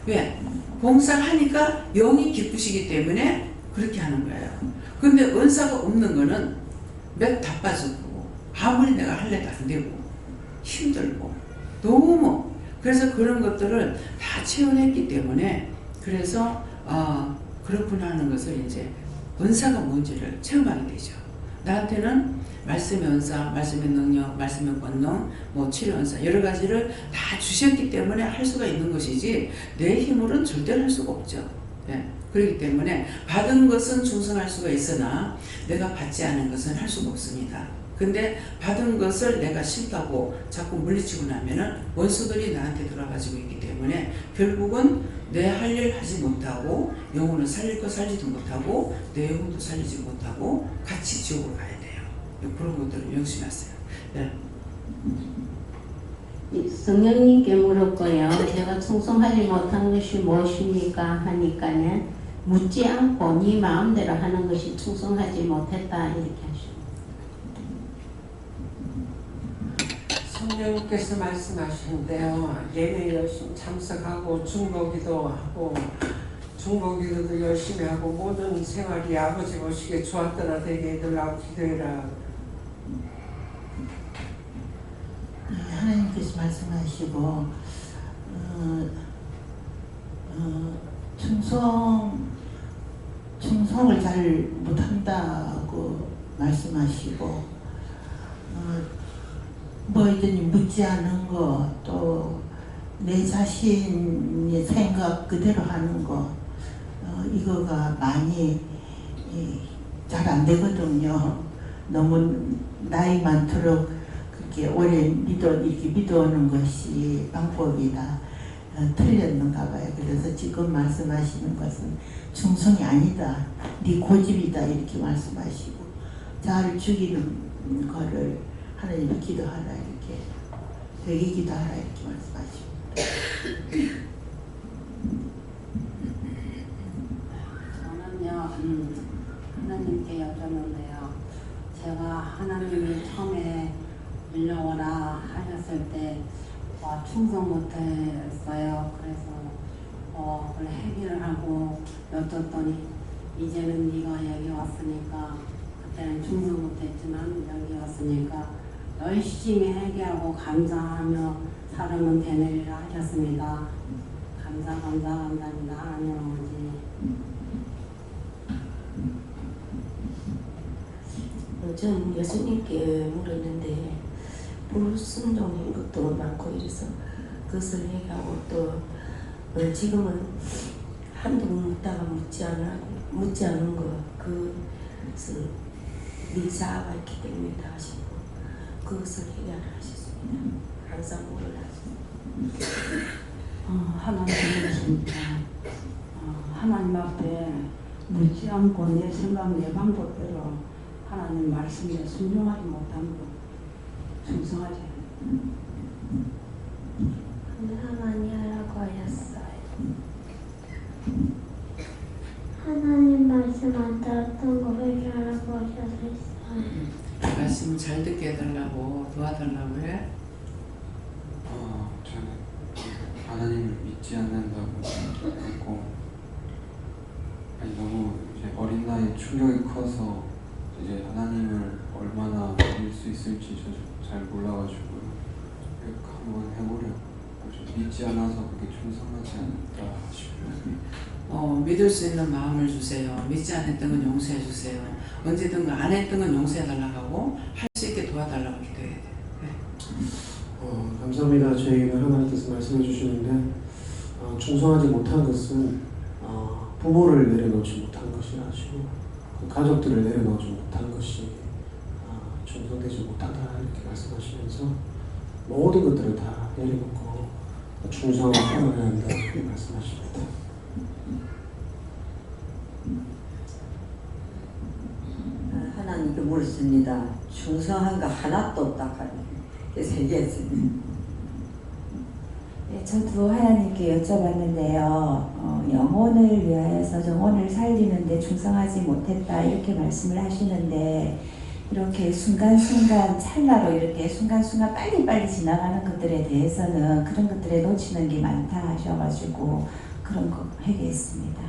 S1: 왜? 봉사를 하니까 영이 기쁘시기 때문에 그렇게 하는 거예요. 근데 은사가 없는 거는 몇 다 빠지고 아무리 내가 할래도 안 되고 힘들고 너무 그래서 그런 것들을 다 체험했기 때문에 그래서 그렇구나 하는 것을 이제 은사가 뭔지를 체험하게 되죠. 나한테는 말씀의 은사, 말씀의 능력, 말씀의 권능, 뭐 치료 은사 여러 가지를 다 주셨기 때문에 할 수가 있는 것이지 내 힘으로는 절대로 할 수가 없죠. 네. 그렇기 때문에 받은 것은 충성할 수가 있으나 내가 받지 않은 것은 할 수가 없습니다. 근데 받은 것을 내가 싫다고 자꾸 물리치고 나면은 원수들이 나한테 돌아가지고 있기 때문에 결국은 내 할 일 하지 못하고 영혼을 살릴 거 살지도 못하고 내 영혼도 살리지 못하고 같이 지옥으로 가야 돼요. 그런 것들을 명심하세요. 네.
S13: 성령님께 물었고요. 제가 충성하지 못한 것이 무엇입니까? 하니까는 묻지 않고 네 마음대로 하는 것이 충성하지 못했다 이렇게 하십니다.
S14: 성령님께서 말씀하시는데요. 예배 열심히 참석하고 중보기도 하고 중보기도도 열심히 하고 모든 생활이 아버지 보시기에 좋았더라 되게 해달라고 기도해라.
S7: 하나님께서 말씀하시고 충성을 잘 못한다고 말씀하시고 뭐든지 묻지 않은 거 또 내 자신의 생각 그대로 하는 거 이거가 많이 잘 안 되거든요. 너무 나이 많도록 그렇게 오래 이렇게 믿어오는 것이 방법이다. 틀렸는가 봐요. 그래서 지금 말씀하시는 것은 충성이 아니다. 네 고집이다 이렇게 말씀하시고 자아를 죽이는 거를 하나님이 기도하라 이렇게 되게 기도하라 이렇게 말씀하십니다.
S15: 해서 그걸 해결을 하고 여쭸더니 이제는 네가 여기 왔으니까 그때는 충성 못했지만 여기 왔으니까 열심히 해결하고 감사하며 살으면 되느리라 하셨습니다. 감사합니다. 하나님 아버지.
S16: 전 예수님께 물었는데 불순종인 것도 많고 이래서 그것을 얘기하고 또 지금은 한두 번 묻다가 묻지 않은 거 그것을 네 자아가 있기 때문이다 하시고 그것을 해결을 하셨습니다. 항상 물을 하셨습니다.
S15: 하나님이십니다. 하나님 앞에 묻지 않고 내 생각 내 방법대로 하나님 말씀에 순종하지 못한 것 충성하지
S11: 하나님 하라고 하셨어요. 하나님 말씀 안 들었던 거 회개하라고 하셨어요.
S1: 말씀 잘 듣게 해달라고 도와달라고 해?
S12: 저는 하나님을 믿지 않는다고 했고 너무 이제 어린 나이에 충격이 커서 이제 하나님을 얼마나 믿을 수 있을지 잘 몰라가지고 한번 해보려고 믿지 않아서 그게 충성하지 않았다 싶어요.
S1: 믿을 수 있는 마음을 주세요. 믿지 않았던 건 용서해 주세요. 언제든 안 했던 건 용서해 달라고 하고 할 수 있게 도와달라고 기도해야 돼. 네.
S17: 감사합니다. 저에게는 하나님께서 말씀해 주시는데 충성하지 못한 것은 부모를 내려놓지 못한 것이 아니고 가족들을 내려놓지 못한 것이 충성되지 못하다 이렇게 말씀하시면서 모든 것들을 다 내려놓고 충성을 살아가야 한다 이렇게 말씀하십니다.
S18: 하나님께 물었습니다. 충성한 거 하나도 없다 그래서 얘기했습니다.
S19: 네, 저도 하나님께 여쭤봤는데요. 영혼을 위하여서 영혼을 살리는데 충성하지 못했다 이렇게 말씀을 하시는데 이렇게 순간순간 찰나로 이렇게 순간순간 빨리빨리 지나가는 것들에 대해서는 그런 것들에 놓치는 게 많다 하셔가지고 그런 거 회개했습니다.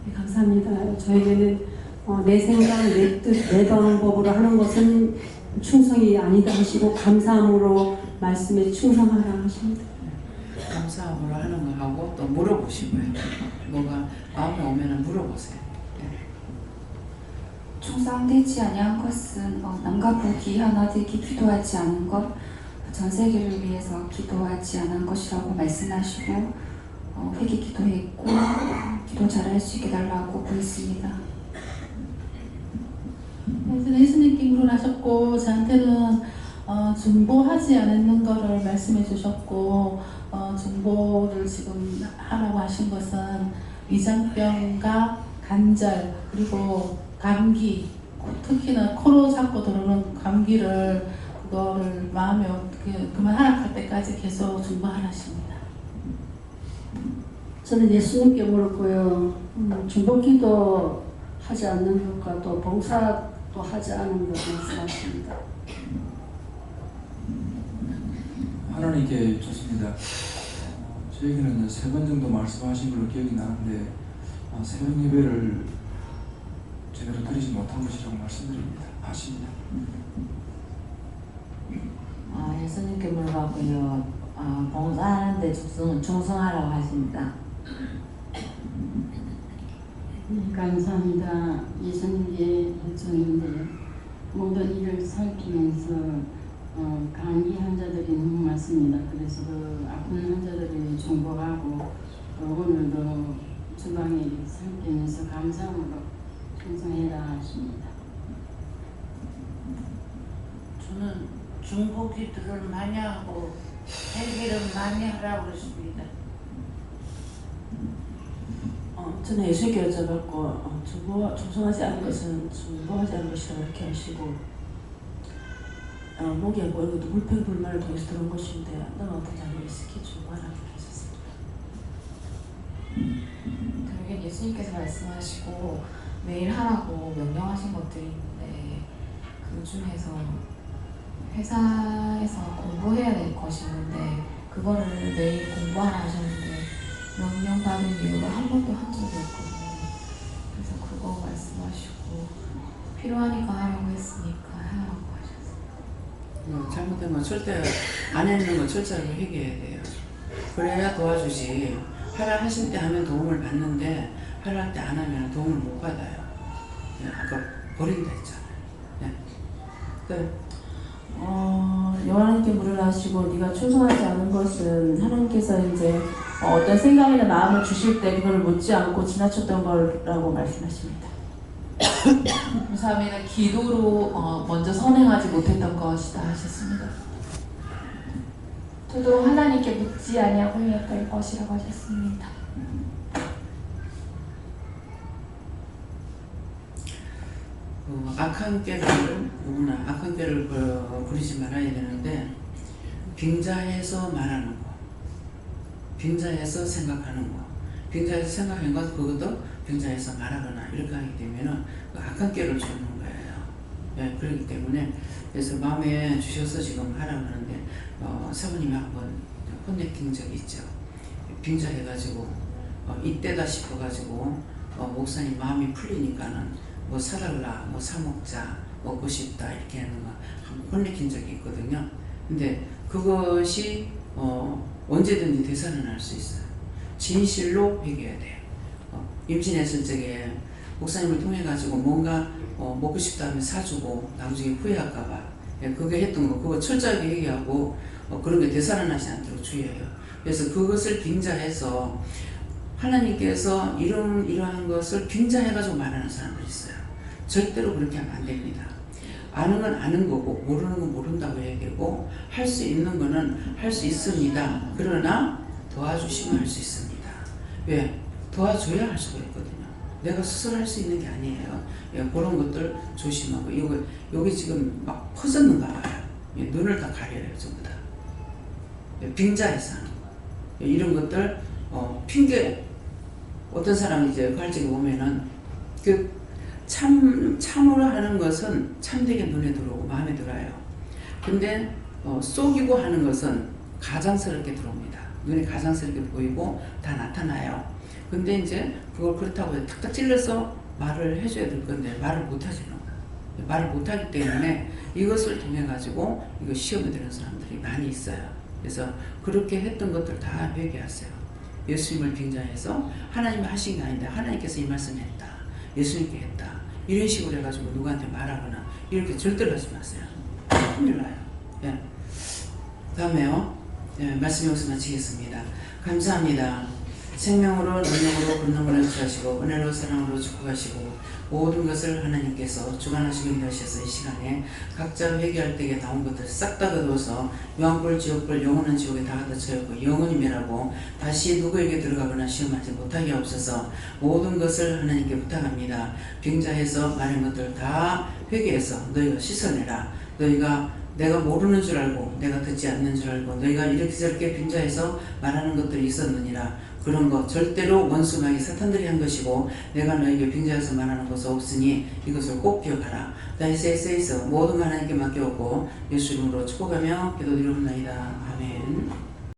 S20: 네, 감사합니다. 저에게는 내 생각, 내 뜻, 내 방법으로 하는 것은 충성이 아니다 하시고 감사함으로 말씀에 충성하라 하십니다.
S1: 감사함으로 하는 거 하고 또 물어보시고요. 뭐가 마음에 오면 물어보세요.
S21: 충성되지 아니한 것은 남과 북이 하나 되기 기도하지 않은 것, 전 세계를 위해서 기도하지 않은 것이라고 말씀하시고 회개 기도했고 기도 잘할 수 있게 달라고 구했습니다.
S2: 예수님께 물어나셨고 저한테는 중보하지 않는 거를 말씀해 주셨고 중보를 지금 하라고 하신 것은 위장병과 간절 그리고 감기 특히나 코로 잡고 들어오는 감기를 그거를 마음에 그만 하락할 때까지 계속 중보하라십니다.
S20: 저는 예수님께 물었고요. 중보기도 하지 않는 것과 또 봉사도 하지 않은 것 말씀하십니다.
S22: 하나님께 좋습니다. 저에게는 3번 정도 말씀하신 걸로 기억이 나는데 새벽 예배를 제대로 드리지 못한 것이라고 말씀드립니다. 아십니다.
S9: 예수님께 물어봤고요. 봉사하는데 충성하라고 하십니다.
S20: 감사합니다. 예수님께 요청인데 모든 일을 살피면서 감기 환자들이 너무 많습니다. 그래서 그 아픈 환자들이 중보하고 오늘도 주방에 살피면서 감사함으로 충성해라 하십니다.
S6: 저는 중보기도를 많이 하고 회개를 많이 하라고 그랬습니다.
S9: 저는 예수님께 여쭤봤고 충성하지 않은 것은 중보하지 않은 것이라고 이렇게 하시고 목이 안 보이고 불평불만을 통해서 들어온 것인데 너는 어떤 자리를 시키 중보하라고 하셨습니다.
S23: 결국엔 예수님께서 말씀하시고 매일 하라고 명령하신 것들이 있는데 그 중에서 회사에서 공부해야 될 것이 있는데 그거를 매일 공부하라 하셨는데
S21: 구원받은 이유가 한 번도 한 적이 없거든요. 그래서 그거 말씀하시고 필요하니까 하라고 했으니까 하라고 하셨어요.
S1: 잘못된 건 절대 안 했는 건 철저하게 회개해야 돼요. 그래야 도와주지. 하라 하실 때 하면 도움을 받는데 하라 할 때 안 하면 도움을 못 받아요. 아까 버린다 했잖아요. 네.
S9: 하나님께 물을 하시고 네가 충성하지 않은 것은 하나님께서 이제 어떤 생각이나 마음을 주실 때 그걸 묻지 않고 지나쳤던 거라고 말씀하십니다.
S4: 감사합니다. 기도로 먼저 선행하지 못했던 것이다 하셨습니다.
S5: 저도 하나님께 묻지 아니하고 행했던 것이라고 하셨습니다.
S1: 악한 꾀를 누구나 악한 꾀를 부리지 말아야 되는데 빙자해서 말하는 거, 빙자해서 생각하는 거, 빙자해서 생각하는 것 그것도 빙자해서 말하거나 이렇게 하기 때문에 악한 꾀를 주는 거예요. 네, 그렇기 때문에 그래서 마음에 주셔서 지금 하라고 하는데 사모님이 한번 혼내킨 적이 있죠. 빙자해가지고 이때다 싶어가지고 목사님 마음이 풀리니까는 뭐 사달라, 뭐 사먹자, 먹고 싶다 이렇게 하는 거 한번 혼내킨 적이 있거든요. 근데 그것이 언제든지 되살아날 수 있어요. 진실로 회개해야 돼요. 임신했을 적에 목사님을 통해 가지고 뭔가 먹고 싶다 하면 사주고 나중에 후회할까봐 그게 했던 거 그거 철저하게 회개하고 그런 게 되살아나지 않도록 주의해요. 그래서 그것을 빙자해서 하나님께서 이러한 것을 빙자해가지고 말하는 사람들이 있어요. 절대로 그렇게 하면 안 됩니다. 아는 건 아는 거고 모르는 건 모른다고 얘기하고 할 수 있는 거는 할 수 있습니다. 그러나 도와주시면 할 수 있습니다. 왜? 도와줘야 할 수가 있거든요. 내가 스스로 할 수 있는 게 아니에요. 그런 것들 조심하고 여기 지금 막 퍼졌는가 봐요. 눈을 다 가려요. 전부 다. 빙자해서 하는 거. 이런 것들 핑계 어떤 사람이 이제 갈증이 오면은 참으로 하는 것은 참되게 눈에 들어오고 마음에 들어요. 근데 속이고 하는 것은 가장스럽게 들어옵니다. 눈에 가장스럽게 보이고 다 나타나요. 근데 이제 그걸 그렇다고 탁탁 찔러서 말을 해줘야 될 건데 말을 못하지는 말을 못하기 때문에 이것을 통해 가지고 이거 시험에 드는 사람들이 많이 있어요. 그래서 그렇게 했던 것들 다 회개하세요. 예수님을 빙자해서 하나님이 하신 게 아닌데 하나님께서 이 말씀을 했다. 예수님께 했다. 이런 식으로 해가지고 누구한테 말하거나 이렇게 절대로 하지 마세요. 큰일 나요. 예. 다음에요. 예, 말씀 여기서 마치겠습니다. 감사합니다. 생명으로 능력으로 권능으로 주하시고 은혜로 사랑으로 축복하시고 모든 것을 하나님께서 주관하시고 인도하셔서 이 시간에 각자 회개할 때에 나온 것들 싹 다 거두어서 유황불 지옥불 영원한 지옥에 다 갖다 채우고 영원히 멸하고 다시 누구에게 들어가거나 시험하지 못하게 없어서 모든 것을 하나님께 부탁합니다. 빙자해서 말한 것들 다 회개해서 너희가 씻어내라. 너희가 내가 모르는 줄 알고 내가 듣지 않는 줄 알고 너희가 이렇게 저렇게 빙자해서 말하는 것들이 있었느니라. 그런 거 절대로 원수마귀 사탄들이 한 것이고 내가 너에게 빙자해서 말하는 것은 없으니 이것을 꼭 기억하라. 다이세이서 모든 하나님께 맡겨오고 예수 이름으로 축복하며 기도드리옵나이다. 아멘.